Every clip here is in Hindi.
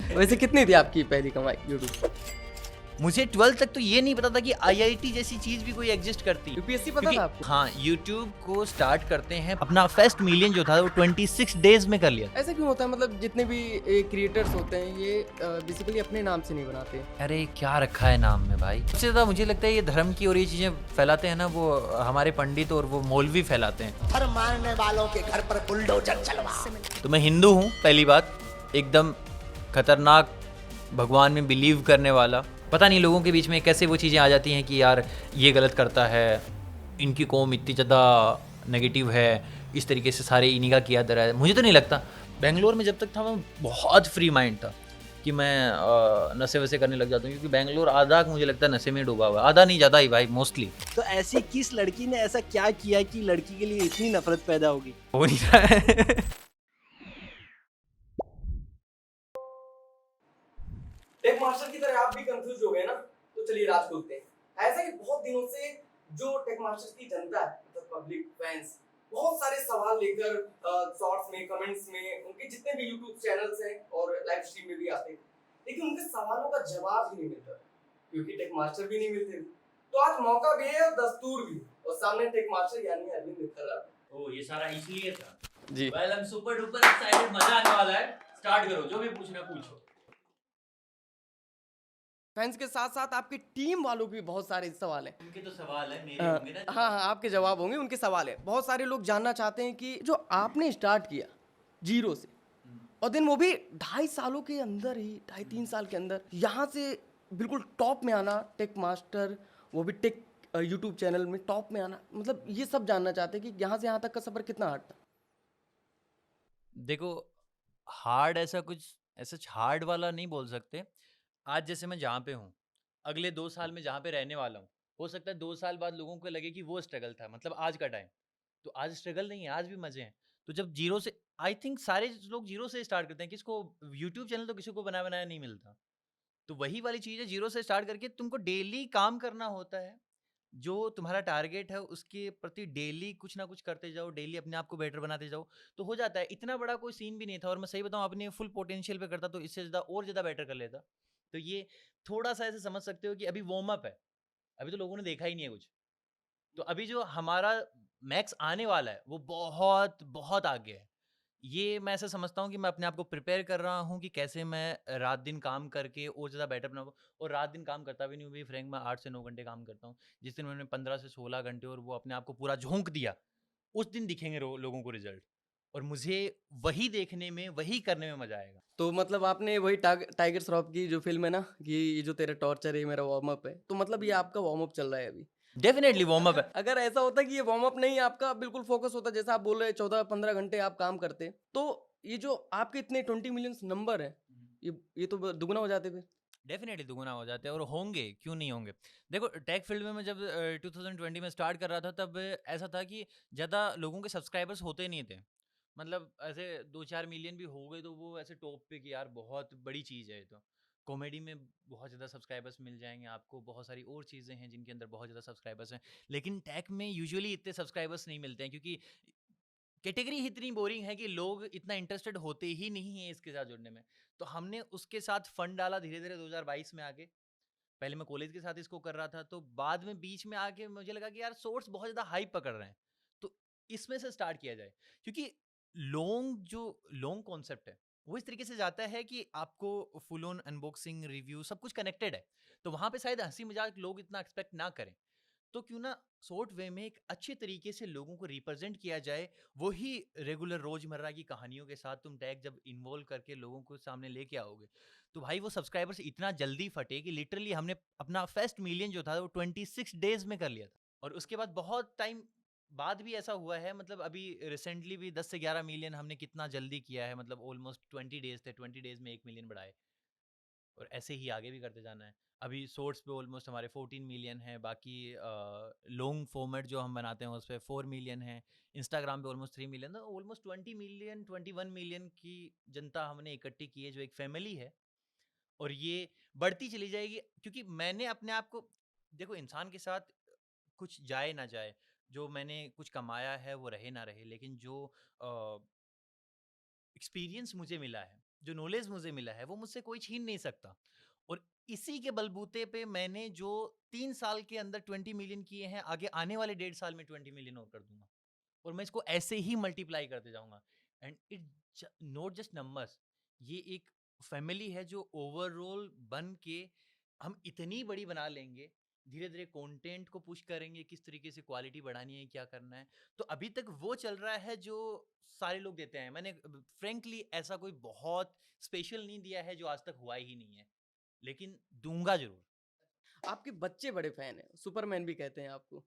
वैसे कितनी थी आपकी पहली कमाई यूट्यूब? मुझे 12th तक तो ये नहीं पता था कि आईआईटी जैसी चीज भी कोई एग्जिस्ट करती है। यूपीएससी पता क्योंकि था आपको? हाँ, यूट्यूब को स्टार्ट करते हैं, अपना फर्स्ट मिलियन जो था वो 26 डेज में कर लिया। ऐसा क्यों होता है? मतलब जितने भी क्रिएटर्स होते हैं ये बेसिकली अपने नाम से नहीं बनाते। अरे क्या रखा है नाम में भाई। सबसे ज्यादा मुझे लगता है ये धर्म की और ये चीजें फैलाते हैं ना, वो हमारे पंडित और वो मौलवी फैलाते हैं। हर मारने वालों के घर पर बुलडोजर चलवा। तो मैं हिंदू हूँ, पहली बात, एकदम खतरनाक, भगवान में बिलीव करने वाला। पता नहीं लोगों के बीच में कैसे वो चीज़ें आ जाती हैं कि यार ये गलत करता है, इनकी कौम इतनी ज़्यादा नेगेटिव है, इस तरीके से सारे इन्हीं का किया दर है। मुझे तो नहीं लगता। बेंगलोर में जब तक था मैं बहुत फ्री माइंड था कि मैं नशे वशे करने लग जाता हूँ, क्योंकि बेंगलोर आधा मुझे लगता है नशे में डूबा हुआ है, आधा नहीं ज़्यादा ही भाई, मोस्टली। तो ऐसी किस लड़की ने ऐसा क्या किया कि लड़की के लिए इतनी नफरत पैदा होगी? हो नहीं रहा है। टेक मास्टर की तरह आप भी कंफ्यूज हो गए ना? तो चलिए राज खोलते हैं। ऐसा कि बहुत दिनों से जो टेक मास्टर की जनता है, मतलब पब्लिक फैंस, बहुत सारे सवाल लेकर शॉर्ट्स में, कमेंट्स में, उनके जितने भी यूट्यूब चैनल्स हैं और लाइव स्ट्रीम में भी आते हैं, लेकिन उनके सवालों का जवाब ही नहीं मिलता, क्योंकि टेक मास्टर भी नहीं मिलते। तो आज मौका भी है और दस्तूर भी, और सामने टेक मास्टर यानी अरविंद निखर। ओ ये सारा इसलिए था। जी। Well I am super duper excited, मजा आने वाला है। स्टार्ट करो, जो भी पूछना पूछो। फैंस के साथ साथ आपकी टीम वालों के भी बहुत सारे सवाल हैं। उनके तो सवाल है, मेरे होंगे ना। हाँ हाँ, आपके जवाब होंगे, उनके सवाल है। बहुत सारे लोग जानना चाहते हैं कि जो आपने स्टार्ट किया जीरो से, और दिन वो भी 2.5 सालों के अंदर ही, 2.5-3 साल के अंदर यहाँ से बिल्कुल टॉप में आना, टेक मास्टर, वो भी टेक यूट्यूब चैनल में टॉप में आना, मतलब ये सब जानना चाहते हैं कि यहाँ से यहाँ तक का सफर कितना हार्ड था। देखो, हार्ड ऐसा कुछ ऐसा हार्ड वाला नहीं बोल सकते। आज जैसे मैं जहाँ पे हूँ, अगले 2 साल में जहाँ पे रहने वाला हूँ, हो सकता है 2 साल बाद लोगों को लगे कि वो स्ट्रगल था, मतलब आज का टाइम। तो आज स्ट्रगल नहीं है, आज भी मजे हैं। तो जब जीरो से, आई थिंक सारे लोग जीरो से स्टार्ट करते हैं। किसको यूट्यूब चैनल तो किसी को बनाया बनाया नहीं मिलता। तो वही वाली चीज़ है, जीरो से स्टार्ट करके तुमको डेली काम करना होता है। जो तुम्हारा टारगेट है उसके प्रति डेली कुछ ना कुछ करते जाओ, डेली अपने आप को बेटर बनाते जाओ, तो हो जाता है। इतना बड़ा कोई सीन भी नहीं था, और मैं सही बताऊं, अपने फुल पोटेंशियल पे करता तो इससे ज़्यादा और ज़्यादा बेटर कर लेता। तो ये थोड़ा सा ऐसे समझ सकते हो कि अभी वार्म अप है, अभी तो लोगों ने देखा ही नहीं है कुछ। तो अभी जो हमारा मैक्स आने वाला है वो बहुत बहुत आगे है। ये मैं ऐसा समझता हूँ कि मैं अपने आप को प्रिपेयर कर रहा हूँ कि कैसे मैं रात दिन काम करके और ज़्यादा बेटर बनाऊँ। और रात दिन काम करता भी नहीं हूँ, भी फ्रैंक, मैं 8 से 9 घंटे काम करता हूँ। जिस दिन मैंने 15 से 16 घंटे और वो अपने आप को पूरा झोंक दिया, उस दिन दिखेंगे लोगों को रिजल्ट। और मुझे वही देखने में, वही करने में मजा आएगा। तो मतलब आपने वही टाइगर श्रॉफ की जो फिल्म है ना, कि ये जो तेरा टॉर्चर है ये मेरा वार्म अप है, तो मतलब ये आपका वार्म अप चल रहा है अभी। डेफिनेटली वार्म अप है। अगर ऐसा होता कि ये वार्म अप नहीं, आपका बिल्कुल फोकस होता, जैसा आप बोल रहे 14-15 घंटे आप काम करते, तो ये जो आपके इतने 20 मिलियन नंबर है, ये तो दुगना हो जाते फिर। डेफिनेटली दुगुना हो जाते हैं, और होंगे, क्यों नहीं होंगे। देखो, टेक फील्ड में मैं जब 2020 में स्टार्ट कर रहा था, तब ऐसा था कि ज़्यादा लोगों के सब्सक्राइबर्स होते नहीं थे। मतलब ऐसे 2-4 मिलियन भी हो गए तो वो ऐसे टॉप पे कि यार बहुत बड़ी चीज़ है ये तो। कॉमेडी में बहुत ज़्यादा सब्सक्राइबर्स मिल जाएंगे आपको, बहुत सारी और चीज़ें हैं जिनके अंदर बहुत ज़्यादा सब्सक्राइबर्स हैं। लेकिन टेक में यूजुअली इतने सब्सक्राइबर्स नहीं मिलते हैं, क्योंकि कैटेगरी इतनी बोरिंग है कि लोग इतना इंटरेस्टेड होते ही नहीं है इसके साथ जुड़ने में। तो हमने उसके साथ फंड डाला धीरे धीरे 2022 में आके। पहले मैं कॉलेज के साथ इसको कर रहा था, तो बाद में बीच में आके मुझे लगा कि यार सोर्स बहुत ज़्यादा हाइप पकड़ रहे हैं, तो इसमें से स्टार्ट किया जाए। क्योंकि लॉन्ग कॉन्सेप्ट है, वो इस तरीके से जाता है कि आपको फुल ऑन अनबॉक्सिंग, रिव्यू, सब कुछ कनेक्टेड है। तो वहां पे शायद हंसी मजाक लोग इतना एक्सपेक्ट ना करें। तो क्यों ना शॉर्ट वे में एक अच्छे तरीके से लोगों को रिप्रेजेंट किया जाए, वही रेगुलर रोजमर्रा की कहानियों के साथ तुम टैग जब इन्वॉल्व करके लोगों को सामने लेके आओगे, तो भाई वो सब्सक्राइबर्स इतना जल्दी फटे कि लिटरली हमने अपना फर्स्ट मिलियन जो था वो 26 डेज में कर लिया था। और उसके बाद बहुत टाइम बाद भी ऐसा हुआ है, मतलब अभी रिसेंटली भी 10 से 11 मिलियन हमने कितना जल्दी किया है, मतलब ऑलमोस्ट 20 डेज थे, 20 डेज में 1 मिलियन बढ़ाए। और ऐसे ही आगे भी करते जाना है। अभी शॉर्ट्स पे ऑलमोस्ट हमारे 14 मिलियन है, बाकी लॉन्ग फॉर्मेट जो हम बनाते हैं उस पर 4 मिलियन है, इंस्टाग्राम पे ऑलमोस्ट 3 मिलियन, तो ऑलमोस्ट 20 मिलियन 21 मिलियन की जनता हमने इकट्ठी की है, जो एक फैमिली है। और ये बढ़ती चली जाएगी, क्योंकि मैंने अपने आप को, देखो, इंसान के साथ कुछ जाए ना जाए, जो मैंने कुछ कमाया है वो रहे ना रहे, लेकिन जो एक्सपीरियंस मुझे मिला है जो नॉलेज मुझे मिला है वो मुझसे कोई छीन नहीं सकता। और इसी के बलबूते पे मैंने जो 3 साल के अंदर 20 मिलियन किए हैं, आगे आने वाले 1.5 साल में 20 मिलियन और कर दूंगा। और मैं इसको ऐसे ही मल्टीप्लाई करते जाऊंगा। And it not just numbers, ये एक फैमिली है जो ओवरऑल बन के हम इतनी बड़ी बना लेंगे। धीरे धीरे कंटेंट को पुश करेंगे, किस तरीके से क्वालिटी बढ़ानी है, क्या करना है। तो अभी तक वो चल रहा है जो सारे लोग देते हैं। मैंने फ्रेंकली ऐसा कोई बहुत स्पेशल नहीं दिया है जो आज तक हुआ ही नहीं है, लेकिन दूंगा जरूर। आपके बच्चे बड़े फैन हैं, सुपरमैन भी कहते हैं आपको।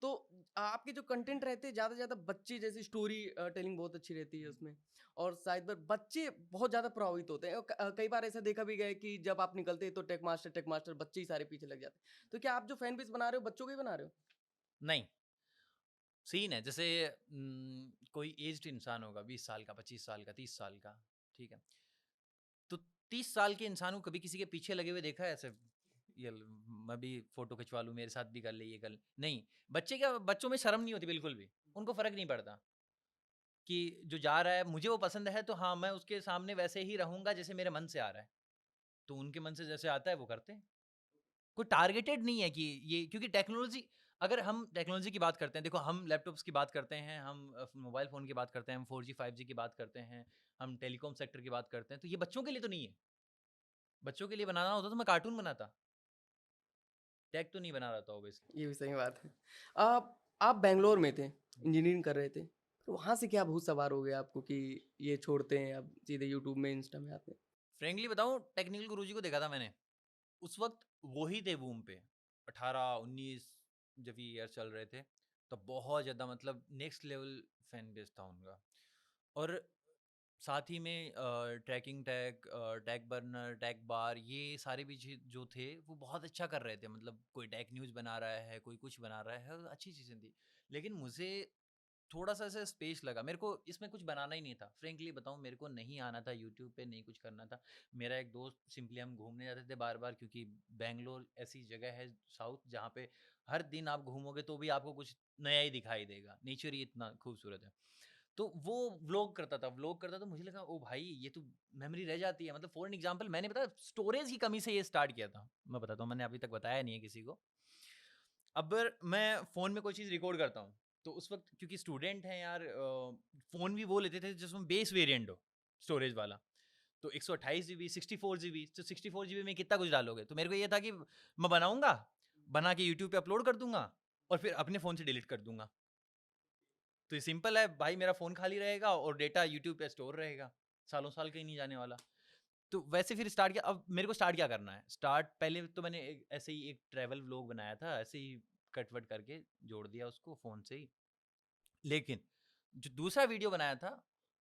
तो आपके जो कंटेंट रहते हैं ज़्यादा से ज़्यादा बच्चे, जैसी स्टोरी टेलिंग बहुत अच्छी रहती है उसमें, और शायद बच्चे बहुत ज़्यादा प्रभावित होते हैं। और कई बार ऐसा देखा भी गया है कि जब आप निकलते हैं तो टेक मास्टर बच्चे ही सारे पीछे लग जाते हैं। तो क्या आप जो फैन बेस बना रहे हो बच्चों के ही बना रहे हो? नहीं, सीन है जैसे कोई एज्ड इंसान होगा, 20 साल का, 25 साल का, 30 साल का, ठीक है। तो 30 साल के इंसान को कभी किसी के पीछे लगे हुए देखा है ऐसे? ये मैं भी फोटो खिंचवा लूँ, मेरे साथ भी कर ले, ये कर ले। नहीं, बच्चों में शर्म नहीं होती बिल्कुल भी। उनको फर्क नहीं पड़ता कि जो जा रहा है मुझे वो पसंद है, तो हाँ मैं उसके सामने वैसे ही रहूंगा जैसे मेरे मन से आ रहा है। तो उनके मन से जैसे आता है वो करते हैं। कोई टारगेटेड नहीं है कि ये, क्योंकि टेक्नोलॉजी, अगर हम टेक्नोलॉजी की बात करते हैं, देखो हम लैपटॉप्स की बात करते हैं, हम मोबाइल फ़ोन की बात करते हैं, हम 4G 5G की बात करते हैं, हम टेलीकॉम सेक्टर की बात करते हैं, तो ये बच्चों के लिए तो नहीं है। बच्चों के लिए बनाना होता तो मैं कार्टून बनाता, टैग तो नहीं बना रहा था ऑब्वियसली। ये भी सही बात है। आप बैंगलोर में थे, इंजीनियरिंग कर रहे थे, तो वहाँ से क्या भूत सवार हो गया आपको कि ये छोड़ते हैं, अब सीधे यूट्यूब में, इंस्टा में आते हैं? फ्रेंकली बताऊं, टेक्निकल गुरुजी को देखा था मैंने, उस वक्त वो ही थे बूम पे, 18-19 जब ये ईयर चल रहे थे, तो बहुत ज़्यादा मतलब नेक्स्ट लेवल फैन बेस था उनका। और साथ ही में tracking tag, tag burner, tag bar, ये सारे भी जो थे वो बहुत अच्छा कर रहे थे। मतलब कोई टैग न्यूज़ बना रहा है, कोई कुछ बना रहा है, अच्छी चीज़ें थी। लेकिन मुझे थोड़ा सा ऐसे स्पेस लगा, मेरे को इसमें कुछ बनाना ही नहीं था। फ्रेंकली बताऊं, मेरे को नहीं आना था यूट्यूब पे, नहीं कुछ करना था। मेरा एक दोस्त, सिंपली हम घूमने जाते थे बार बार, क्योंकि बैंगलोर ऐसी जगह है साउथ जहाँ पे हर दिन आप घूमोगे तो भी आपको कुछ नया ही दिखाई देगा, नेचर ही इतना खूबसूरत है। तो वो व्लॉग करता था, मुझे लगा ओ भाई ये तो मेमोरी रह जाती है। मतलब फॉर एन एग्जांपल, मैंने पता स्टोरेज की कमी से ये स्टार्ट किया था। मैं बताता हूँ, मैंने अभी तक बताया नहीं है किसी को। अब मैं फ़ोन में कोई चीज़ रिकॉर्ड करता हूँ, तो उस वक्त क्योंकि स्टूडेंट हैं यार, फ़ोन भी वो लेते थे जिसमें बेस वेरिएंट हो स्टोरेज वाला। तो 128 GB, 64 GB, तो 64 GB में कितना कुछ डालोगे। तो मेरे को ये था कि मैं बनाऊंगा, बना के यूट्यूब पे अपलोड कर दूंगा और फिर अपने फ़ोन से डिलीट कर दूंगा। तो ये सिंपल है भाई, मेरा फ़ोन खाली रहेगा और डेटा यूट्यूब पे स्टोर रहेगा, सालों साल कहीं नहीं जाने वाला। तो वैसे फिर स्टार्ट किया। अब मेरे को स्टार्ट क्या करना है, स्टार्ट पहले तो मैंने ऐसे ही एक ट्रैवल व्लॉग बनाया था, ऐसे ही कट वट करके जोड़ दिया उसको फ़ोन से ही। लेकिन जो दूसरा वीडियो बनाया था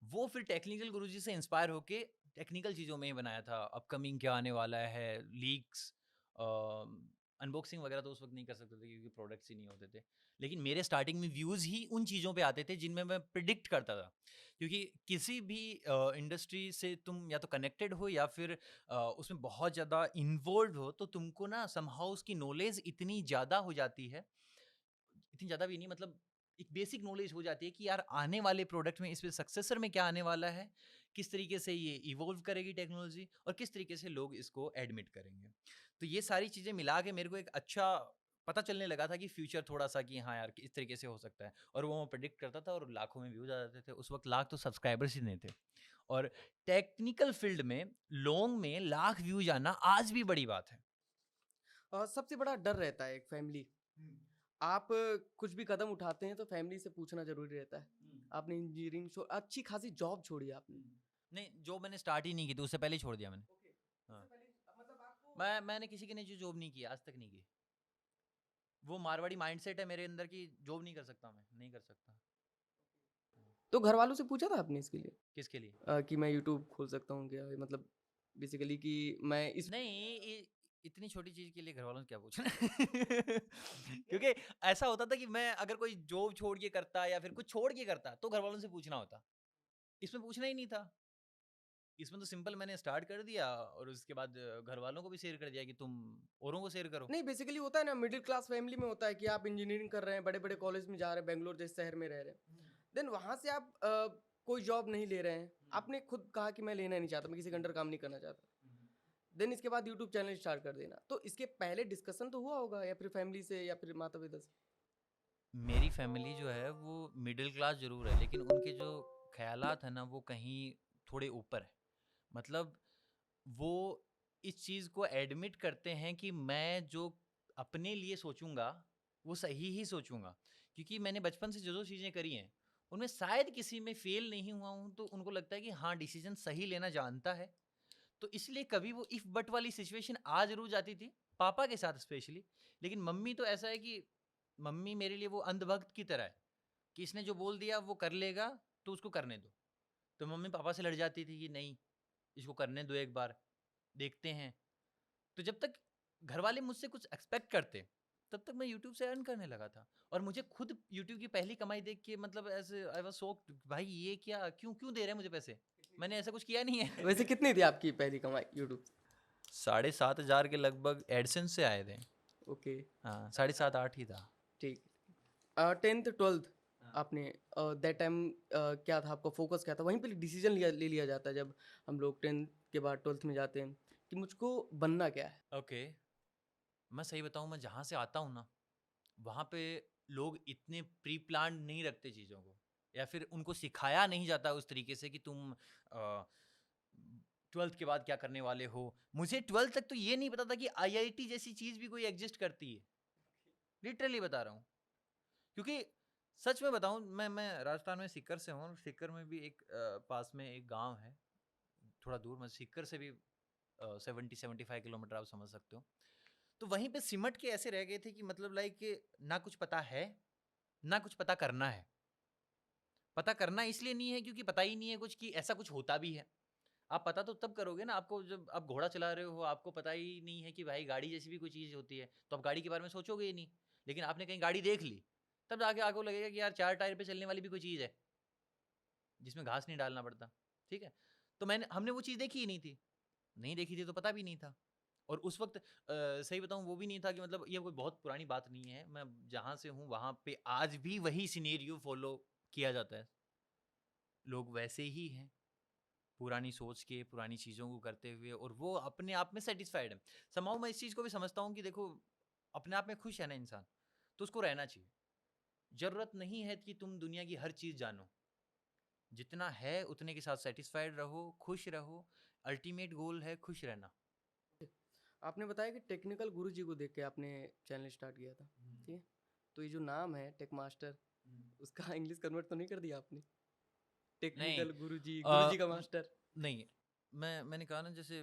वो फिर टेक्निकल गुरुजी से इंस्पायर होके टेक्निकल चीज़ों में ही बनाया था। अपकमिंग क्या आने वाला है, लीक्स, अनबॉक्सिंग वगैरह तो उस वक्त नहीं कर सकते थे क्योंकि प्रोडक्ट्स ही नहीं होते थे। लेकिन मेरे स्टार्टिंग में व्यूज़ ही उन चीज़ों पे आते थे जिनमें मैं प्रिडिक्ट करता था। क्योंकि किसी भी इंडस्ट्री से तुम या तो कनेक्टेड हो या फिर उसमें बहुत ज़्यादा इन्वॉल्व हो, तो तुमको ना समहाउ उसकी नॉलेज इतनी ज़्यादा हो जाती है, इतनी ज़्यादा भी नहीं, मतलब एक बेसिक नॉलेज हो जाती है कि यार आने वाले प्रोडक्ट में, इसमें सक्सेसर में क्या आने वाला है, किस तरीके से ये इवॉल्व करेगी टेक्नोलॉजी और किस तरीके से लोग इसको एडमिट करेंगे। तो ये सारी चीज़ें मिला के मेरे को एक अच्छा पता चलने लगा था कि फ्यूचर थोड़ा सा कि हाँ यार इस तरीके से हो सकता है। और वो मैं प्रिडिक्ट करता था और लाखों में व्यूज आ जाते थे। उस वक्त लाख तो सब्सक्राइबर्स ही नहीं थे। और टेक्निकल फील्ड में लॉन्ग में लाख व्यूज आना आज भी बड़ी बात है। सबसे बड़ा डर रहता है एक फैमिली, आप कुछ भी कदम उठाते हैं तो फैमिली से पूछना जरूरी रहता है। आपने इंजीनियरिंग अच्छी खासी जॉब छोड़ी आपने। नहीं, जो मैंने स्टार्ट ही नहीं की थी, उससे पहले ही छोड़ दिया मैंने। ओके, हाँ, उससे पहले मतलब आपको मैंने किसी के लिए जॉब नहीं की, आज तक नहीं की। वो मारवाड़ी माइंडसेट है मेरे अंदर की, जॉब नहीं कर सकता, मैं नहीं कर सकता। तो घर वालों से पूछा था आपने इसके लिए किसके लिए? कि मैं यूट्यूब खोल सकता हूँ क्या, मतलब बेसिकली कि मैं इस नहीं, इतनी छोटी चीज के लिए घर वालों से क्या पूछना क्योंकि ऐसा होता था कि मैं अगर कोई जॉब छोड़ के करता या फिर कुछ छोड़ के करता तो घर वालों से पूछना होता। इसमें पूछना ही नहीं था। इसमें तो सिंपल मैंने स्टार्ट कर दिया और उसके बाद घर वालों को भी शेयर कर दिया कि तुम औरों को शेयर करो। नहीं, बेसिकली होता है ना, मिडिल क्लास फैमिली में होता है कि आप इंजीनियरिंग कर रहे हैं, बड़े बड़े कॉलेज में जा रहे हैं, बेंगलोर जैसे शहर में रह रहे हैं, देन वहाँ से आप कोई जॉब नहीं ले रहे हैं, आपने खुद कहा कि मैं लेना नहीं चाहता, मैं किसी के अंडर काम नहीं करना चाहता, देन इसके बाद यूट्यूब चैनल स्टार्ट कर देना, तो इसके पहले डिस्कशन तो हुआ होगा या फिर फैमिली से या फिर माता पिता से? मेरी फैमिली जो है वो मिडिल क्लास ज़रूर है, लेकिन उनके जो ख़यालात हैं ना वो कहीं थोड़े ऊपर है। मतलब वो इस चीज़ को एडमिट करते हैं कि मैं जो अपने लिए सोचूँगा, वो सही ही सोचूँगा। क्योंकि मैंने बचपन से जो-जो चीज़ें करी हैं, उनमें शायद किसी में फ़ेल नहीं हुआ हूँ, तो उनको लगता है कि हाँ, डिसीज़न सही लेना जानता है। तो इसलिए कभी वो इफ बट वाली सिचुएशन आ ज़रूर जाती थी, पापा के साथ स्पेशली। लेकिन मम्मी तो ऐसा है कि मम्मी मेरे लिए वो अंधभक्त की तरह है कि इसने जो बोल दिया वो कर लेगा, तो उसको करने दो। तो मम्मी पापा से लड़ जाती थी कि नहीं, इसको करने दो एक बार, देखते हैं। तो जब तक घरवाले मुझसे कुछ एक्सपेक्ट करते, तब तक मैं यूट्यूब से अर्न करने लगा था। और मुझे खुद यूट्यूब की पहली कमाई देख के मतलब ऐसे आई वाज़ शॉक्ड, भाई ये क्या? क्यों दे रहे हैं मुझे पैसे? मैंने ऐसा कुछ किया नहीं है। वैसे कितनी थी आपकी पहली कमाई यूट्यूब से? 7,500 के लगभग एडसेंस से आए थे। ओके, हाँ, 7.5-8 ही था। ठीक। 10th 12th आपने दैट टाइम क्या था आपका फोकस, क्या था? वहीं पे डिसीजन ले लिया जाता है जब हम लोग 10th के बाद 12th में जाते हैं कि मुझको बनना क्या है। ओके, मैं सही बताऊँ, मैं जहाँ से आता हूँ ना, वहाँ पे लोग इतने प्री प्लान्ड नहीं रखते चीज़ों को, या फिर उनको सिखाया नहीं जाता उस तरीके से कि तुम 12th के बाद क्या करने वाले हो। मुझे 12th तक तो ये नहीं पता था कि आईआईटी जैसी चीज़ भी कोई एग्जिस्ट करती है। लिटरली बता रहा हूँ। क्योंकि सच में बताऊँ, मैं राजस्थान में सीकर से हूँ, और सीकर में भी एक पास में एक गाँव है, थोड़ा दूर, मतलब सीकर से भी 70-75 किलोमीटर आप समझ सकते हो। तो वहीं पे सिमट के ऐसे रह गए थे कि मतलब लाइक ना कुछ पता है, ना कुछ पता करना है। पता करना इसलिए नहीं है क्योंकि पता ही नहीं है कुछ कि ऐसा कुछ होता भी है। आप पता तो तब करोगे ना, आपको जब आप घोड़ा चला रहे हो, आपको पता ही नहीं है कि भाई गाड़ी जैसी भी कोई चीज़ होती है, तो आप गाड़ी के बारे में सोचोगे ही नहीं। लेकिन आपने कहीं गाड़ी देख ली, तब जाके आपको लगेगा कि यार 4 टायर पे चलने वाली भी कोई चीज़ है, जिसमें घास नहीं डालना पड़ता, ठीक है? तो हमने वो चीज़ देखी ही नहीं थी। नहीं देखी थी तो पता भी नहीं था। और उस वक़्त सही बताऊँ वो भी नहीं था कि मतलब ये कोई बहुत पुरानी बात नहीं है। मैं जहाँ से हूँ वहाँ पे आज भी वही सिनेरियो फ़ॉलो किया जाता है। लोग वैसे ही हैं, पुरानी सोच के, पुरानी चीज़ों को करते हुए, और वो अपने आप में सैटिस्फाइड है। समहाउ मैं इस चीज़ को भी समझता हूँ कि देखो, अपने आप में खुश है ना इंसान, तो उसको रहना चाहिए। ज़रूरत नहीं है कि तुम दुनिया की हर चीज़ जानो। जितना है उतने के साथ सैटिस्फाइड रहो, खुश रहो। अल्टीमेट गोल है खुश रहना। आपने बताया कि टेक्निकल गुरुजी को देख के आपने चैनल स्टार्ट किया था, ठीक है? तो ये जो नाम है टेक मास्टर, उसका इंग्लिश कन्वर्ट तो नहीं कर दिया आपने? नहीं, टेक्निकल गुरुजी, अ, गुरुजी का मास्टर। नहीं, मैंने कहा ना, जैसे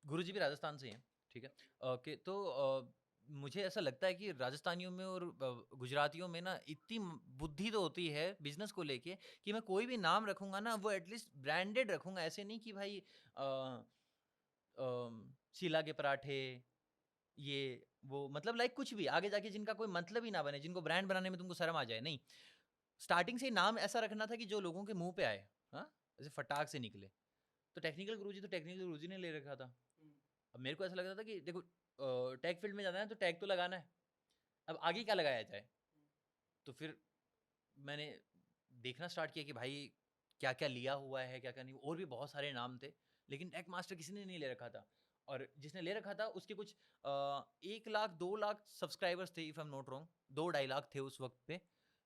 गुरुजी भी राजस्थान से ही हैं, ठीक है? मुझे ऐसा लगता है कि राजस्थानियों में और गुजरातियों में ना इतनी बुद्धि तो होती है बिजनेस को लेके, कि मैं कोई भी नाम रखूंगा ना वो एटलीस्ट ब्रांडेड रखूंगा। ऐसे नहीं कि भाई शीला के पराठे, ये वो, मतलब लाइक कुछ भी आगे जाके जिनका कोई मतलब ही ना बने, जिनको ब्रांड बनाने में तुमको शर्म आ जाए। नहीं, स्टार्टिंग से ही नाम ऐसा रखना था कि जो लोगों के मुंह पे आए, हाँ, जैसे फटाक से निकले। तो टेक्निकल गुरुजी तो टेक्निकल गुरुजी ने ले रखा था। अब मेरे को ऐसा लग रहा था कि देखो, टेक फील्ड में जाना है तो टैग तो लगाना है, अब आगे क्या लगाया जाए। तो फिर मैंने देखना स्टार्ट किया कि भाई क्या क्या लिया हुआ है, क्या क्या नहीं। और भी बहुत सारे नाम थे, लेकिन टेक मास्टर किसी ने नहीं ले रखा था। और जिसने ले रखा था उसके कुछ 1 लाख 2 लाख सब्सक्राइबर्स थे, if I am not wrong, 2-2.5 lakh थे उस वक्त पे।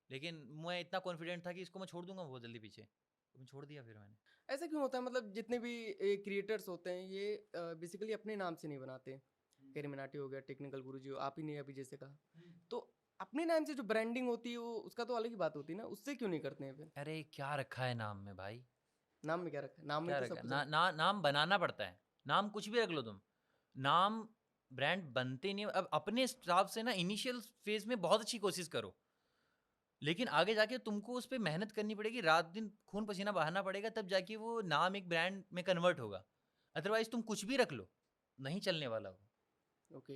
लेकिन मैं इतना कॉन्फिडेंट था कि इसको मैं छोड़ दूंगा बहुत जल्दी पीछे, तो मैं छोड़ दिया फिर मैंने। ऐसा क्यों होता है? मतलब जितने भी क्रिएटर्स होते हैं ये बेसिकली अपने नाम से नहीं बनाते। कैरी मिनाटी हो गया, टेक्निकल गुरुजी हो, आप ही ने अभी जैसे कहा, तो अपने नाम से जो ब्रांडिंग होती है वो उसका तो अलग ही बात होती है ना, उससे क्यों नहीं करते हैं फिर? अरे क्या रखा है नाम में भाई? नाम में क्या रखा है? नाम में क्या तो रखा सब है? कुछ ना, है। ना, नाम बनाना पड़ता है। नाम कुछ भी रख लो तुम, नाम ब्रांड बनते नहीं। अब अपने हिसाब से ना इनिशियल फेज में बहुत अच्छी कोशिश करो, लेकिन आगे जाके तुमको उस पर मेहनत करनी पड़ेगी, रात दिन खून पसीना बहाना पड़ेगा, तब जाके वो नाम एक ब्रांड में कन्वर्ट होगा। अदरवाइज तुम कुछ भी रख लो, नहीं चलने वाला वो। ओके,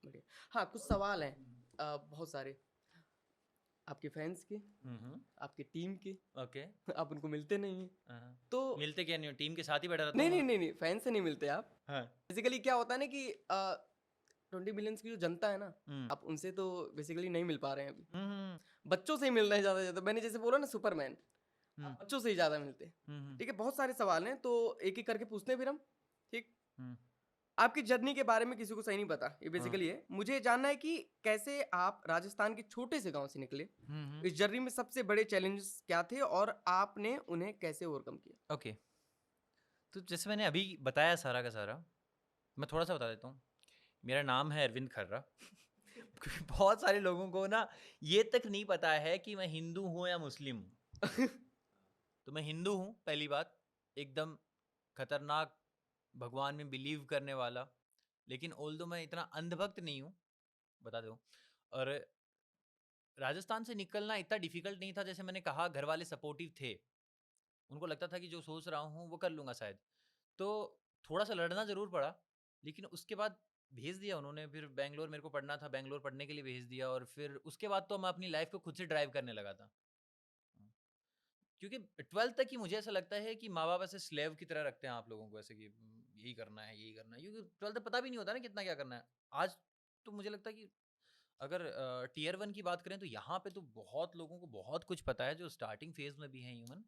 बढ़िया। हाँ, कुछ सवाल हैं बहुत सारे आपके फैंस के, आपकी टीम के। ओके। आप उनको मिलते नहीं हैं, हाँ। तो मिलते क्या नहीं हो, टीम के साथ ही बैठा रहता नहीं हूँ नहीं मैं। नहीं नहीं फैन से नहीं मिलते आप। हाँ। बेसिकली क्या होता है ना कि 20 मिलियंस की जो जनता है ना, हम्म। आप उनसे तो बेसिकली नहीं मिल पा रहे हैं अभी। हम्म। बच्चों से ही मिल रहे हैं ज़्यादा से ज़्यादा। मैंने जैसे बोला ना सुपरमैन, हम्म, बच्चों से ही ज्यादा मिलते हैं। हम्म, ठीक है, बहुत सारे सवाल हैं तो एक एक करके पूछते हैं फिर हम। ठीक, हम्म, आपकी जर्नी के बारे में किसी को सही नहीं पता, ये हाँ, बेसिकली है। मुझे जानना है कि कैसे आप राजस्थान के छोटे से गांव से निकले, हम्म, इस जर्नी में सबसे बड़े चैलेंजेस क्या थे और आपने उन्हें कैसे ओवरकम किया। ओके। तो जैसे मैंने अभी बताया सारा का सारा, मैं थोड़ा सा बता देता हूँ। मेरा नाम है अरविंद खर्रा। क्योंकि बहुत सारे लोगों को ना ये तक नहीं पता है कि मैं हिंदू हूँ या मुस्लिम हूँ। तो मैं हिंदू हूँ, पहली बात, एकदम खतरनाक, भगवान में बिलीव करने वाला। लेकिन ऑल्दो मैं इतना अंधभक्त नहीं हूँ, बता दो। और राजस्थान से निकलना इतना डिफिकल्ट नहीं था, जैसे मैंने कहा घर वाले सपोर्टिव थे। उनको लगता था कि जो सोच रहा हूँ वो कर लूँगा शायद। तो थोड़ा सा लड़ना ज़रूर पड़ा, लेकिन उसके बाद भेज दिया उन्होंने। फिर बैंगलोर मेरे को पढ़ना था, बैंगलोर पढ़ने के लिए भेज दिया। और फिर उसके बाद तो मैं अपनी लाइफ को खुद से ड्राइव करने लगा था। क्योंकि 12th तक ही मुझे ऐसा लगता है कि माँ बाप ऐसे स्लेव की तरह रखते हैं आप लोगों को, ऐसे कि यही करना है यही करना है, क्योंकि 12th तक पता भी नहीं होता ना कितना क्या करना है। आज तो मुझे लगता है कि अगर टीयर 1 की बात करें तो यहाँ पे तो बहुत लोगों को बहुत कुछ पता है जो स्टार्टिंग फेज में भी हैं ह्यूमन।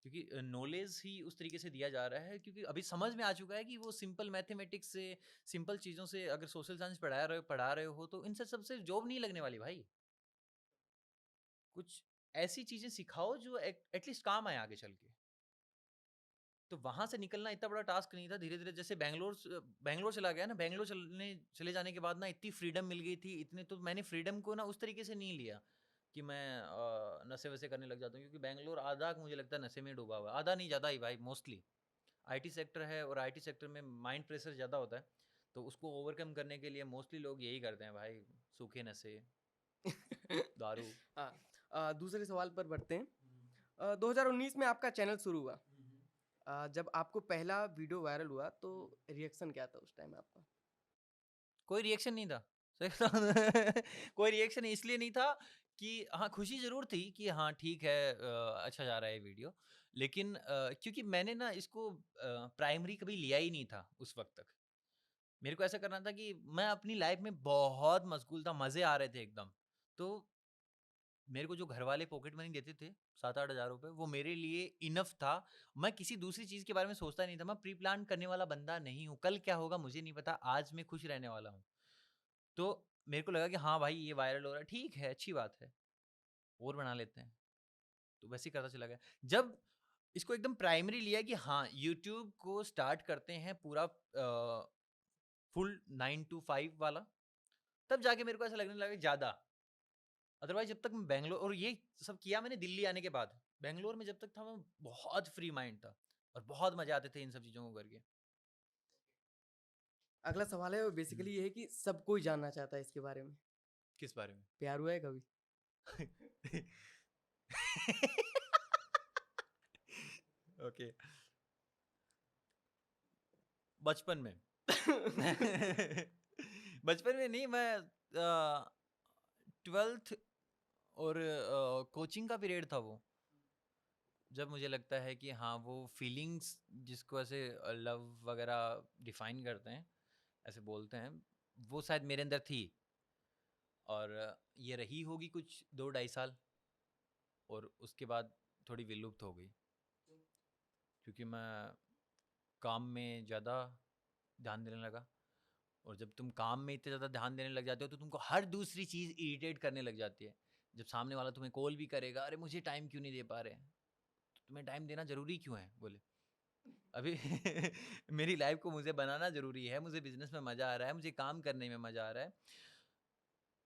क्योंकि नॉलेज ही उस तरीके से दिया जा रहा है, क्योंकि अभी समझ में आ चुका है कि वो सिंपल मैथमेटिक्स से, सिंपल चीज़ों से अगर सोशल साइंस पढ़ा रहे हो तो इनसे सबसे जॉब नहीं लगने वाली भाई। कुछ ऐसी चीज़ें सिखाओ जो एटलीस्ट काम आए आगे चल के। तो वहाँ से निकलना इतना बड़ा टास्क नहीं था। धीरे धीरे जैसे बैंगलोर चला गया ना, बैंगलोर चले जाने के बाद ना इतनी फ्रीडम मिल गई थी, इतने, तो मैंने फ्रीडम को ना उस तरीके से नहीं लिया कि मैं नशे वशे करने लग जाता हूँ। क्योंकि बैंगलोर आधा मुझे लगता है नशे में डूबा हुआ है, आधा नहीं ज़्यादा ही भाई, मोस्टली आईटी सेक्टर है। और आईटी सेक्टर में माइंड प्रेशर ज़्यादा होता है, तो उसको ओवरकम करने के लिए मोस्टली लोग यही करते हैं भाई, सूखे नशे, दारू। हाँ, दूसरे सवाल पर बढ़ते हैं। 2019 में आपका चैनल शुरू हुआ। जब आपको पहला वीडियो वायरल हुआ तो रिएक्शन क्या था उस टाइम आपका। कोई रिएक्शन नहीं था, सही बताऊं। कोई रिएक्शन इसलिए नहीं था कि हाँ, खुशी जरूर थी कि हाँ ठीक है, अच्छा जा रहा है वीडियो। लेकिन क्योंकि मैंने ना इसको प्राइमरी कभी लिया ही नहीं था उस वक्त तक। मेरे को ऐसा करना था कि मैं अपनी लाइफ में बहुत मशगूल था, मजे आ रहे थे एकदम। तो मेरे को जो घर वाले पॉकेट मनी देते थे 7-8 हज़ार रुपए, वो मेरे लिए इनफ था। मैं किसी दूसरी चीज के बारे में सोचता नहीं था। मैं प्री प्लान करने वाला बंदा नहीं हूँ, कल क्या होगा मुझे नहीं पता, आज मैं खुश रहने वाला हूँ। तो मेरे को लगा कि हाँ भाई ये वायरल हो रहा है, ठीक है, अच्छी बात है, और बना लेते हैं। तो वैसे ही करता चला गया। जब इसको एकदम प्राइमरी लिया कि हाँ यूट्यूब को स्टार्ट करते हैं पूरा फुल 9 to 5 वाला, तब जाके मेरे को ऐसा लगने लगा ज्यादा। अदरवाइज जब तक मैं बैंगलोर, और ये सब किया मैंने दिल्ली आने के बाद, बैंगलोर में जब तक था मैं बहुत फ्री माइंड था और बहुत मजे आते थे इन सब चीजों को करके। अगला सवाल है वो बेसिकली ये है कि सब कोई जानना चाहता है इसके बारे में। किस बारे में? प्यार हुआ है कभी। ओके, बचपन में। बचपन में नहीं, मैं 12th और कोचिंग का पीरियड था वो, जब मुझे लगता है कि हाँ वो फीलिंग्स जिसको ऐसे लव वगैरह डिफाइन करते हैं, ऐसे बोलते हैं, वो शायद मेरे अंदर थी। और ये रही होगी कुछ 2-2.5 साल, और उसके बाद थोड़ी विलुप्त हो गई। क्योंकि मैं काम में ज़्यादा ध्यान देने लगा। और जब तुम काम में इतने ज़्यादा ध्यान देने लग जाते हो तो तुमको हर दूसरी चीज़ इरिटेट करने लग जाती है। जब सामने वाला तुम्हें कॉल भी करेगा, अरे मुझे टाइम क्यों नहीं दे पा रहे, तो तुम्हें टाइम देना ज़रूरी क्यों है, बोले अभी मेरी लाइफ को मुझे बनाना ज़रूरी है, मुझे बिजनेस में मज़ा आ रहा है, मुझे काम करने में मज़ा आ रहा है।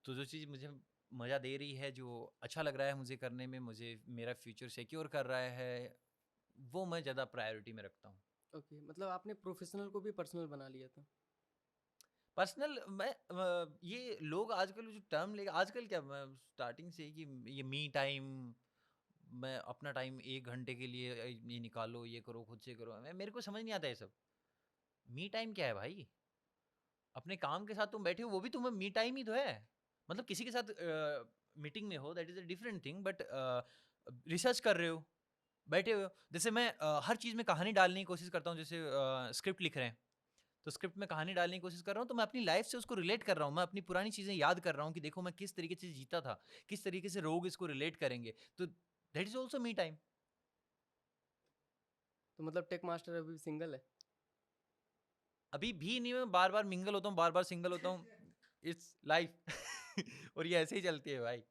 तो जो चीज़ मुझे मज़ा दे रही है, जो अच्छा लग रहा है मुझे करने में, मुझे मेरा फ्यूचर सिक्योर कर रहा है, वो मैं ज़्यादा प्रायोरिटी में रखता हूँ। ओके, मतलब आपने प्रोफेशनल को भी पर्सनल बना लिया था। पर्सनल, मैं ये लोग आजकल जो टर्म ले, आजकल क्या, मैं स्टार्टिंग से ही कि ये मी टाइम, मैं अपना टाइम 1 घंटे के लिए ये निकालो, ये करो, खुद से करो, मेरे को समझ नहीं आता ये सब। मी टाइम क्या है भाई? अपने काम के साथ तुम बैठे हो, वो भी तुम्हें मी टाइम ही तो है। मतलब किसी के साथ मीटिंग में हो, that is a different thing, but research कर रहे हो, बैठे हुए हो। जैसे मैं हर चीज़ में कहानी डालने की कोशिश करता हूँ। जैसे स्क्रिप्ट लिख रहे हैं, तो स्क्रिप्ट में कहानी डालने की कोशिश कर रहा हूँ, तो मैं अपनी लाइफ से उसको रिलेट कर रहा हूँ। मैं अपनी पुरानी चीज़ें याद कर रहा हूँ कि देखो मैं किस तरीके से जीता था, किस तरीके से लोग इसको रिलेट करेंगे। तो that is also me time. तो मतलब टेक मास्टर अभी सिंगल है? अभी भी नहीं, मैं बार बार मिंगल होता हूँ, बार बार सिंगल होता हूँ। It's life. और ये ऐसे ही चलती है भाई।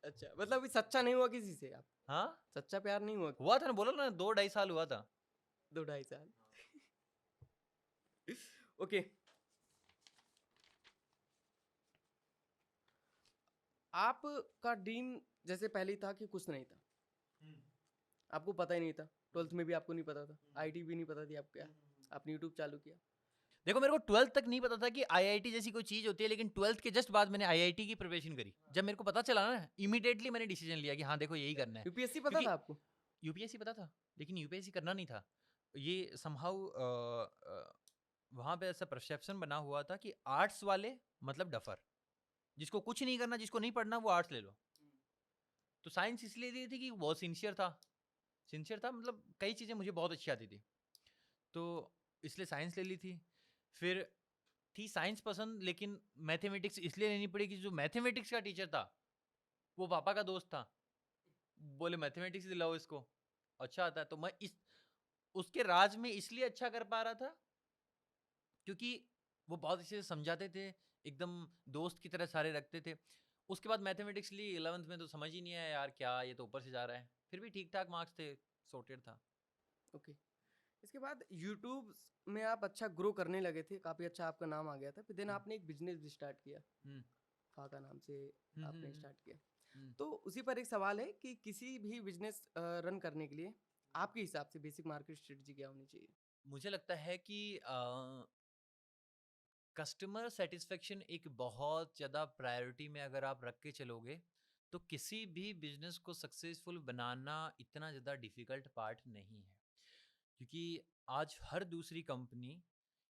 अच्छा, मतलब अभी सच्चा नहीं हुआ किसी से आप? हाँ, सच्चा प्यार नहीं हुआ? हुआ था ना, बोला ना 2-2.5 साल हुआ था। 2-2.5 साल। ओके। आपका ड्रीम जैसे पहले ही था कि कुछ नहीं था, आपको पता ही नहीं था, 12th में भी आपको नहीं पता था, आईटी भी नहीं पता थी आपको, क्या आपने यूट्यूब चालू किया? देखो, मेरे को 12th तक नहीं पता था कि आईआईटी जैसी कोई चीज होती है, लेकिन 12th के जस्ट बाद मैंने आईआईटी की प्रिपरेशन करी। जब मेरे को पता चला ना, इमीडिएटली मैंने डिसीजन लिया कि हाँ देखो यही करना है। यूपीएससी पता क्योंकि था आपको? यूपीएससी पता था, लेकिन यूपीएससी करना नहीं था। ये समहाउ वहां पे ऐसा परसेप्शन बना हुआ था कि आर्ट्स वाले मतलब डफर, जिसको कुछ नहीं करना, जिसको नहीं पढ़ना, वो आर्ट्स ले लो। तो साइंस इसलिए दी थी कि बहुत सिंसियर था, मतलब कई चीज़ें मुझे बहुत अच्छी आती थी, तो इसलिए साइंस ले ली थी। फिर थी साइंस पसंद, लेकिन मैथमेटिक्स इसलिए लेनी पड़ी कि जो मैथमेटिक्स का टीचर था वो पापा का दोस्त था। बोले मैथमेटिक्स दिलाओ इसको, अच्छा आता है। तो मैं इस उसके राज में इसलिए अच्छा कर पा रहा था क्योंकि वो बहुत अच्छे से समझाते थे, एकदम दोस्त की तरह सारे रखते थे। उसके बाद मैथमेटिक्स ली 11th में, तो समझ ही नहीं आया यार क्या, ये तो ऊपर से जा रहा है। फिर भी ठीक ठाक मार्क्स थे, सॉर्टेड था। ओके। इसके बाद यूट्यूब में आप अच्छा ग्रो करने लगे थे, काफ़ी अच्छा आपका नाम आ गया था, फिर देन आपने एक बिजनेस भी स्टार्ट किया, हम्म, फाका नाम से आपने हम्म, स्टार्ट किया। हम्म। तो उसी पर एक सवाल है कि किसी भी बिजनेस रन करने के लिए आपके हिसाब से बेसिक मार्केट स्ट्रेटजी क्या होनी चाहिए? मुझे लगता है कि कस्टमर सेटिस्फेक्शन एक बहुत ज़्यादा प्रायोरिटी में अगर आप रख के चलोगे, तो किसी भी बिजनेस को सक्सेसफुल बनाना इतना ज़्यादा डिफिकल्ट पार्ट नहीं है। क्योंकि आज हर दूसरी कंपनी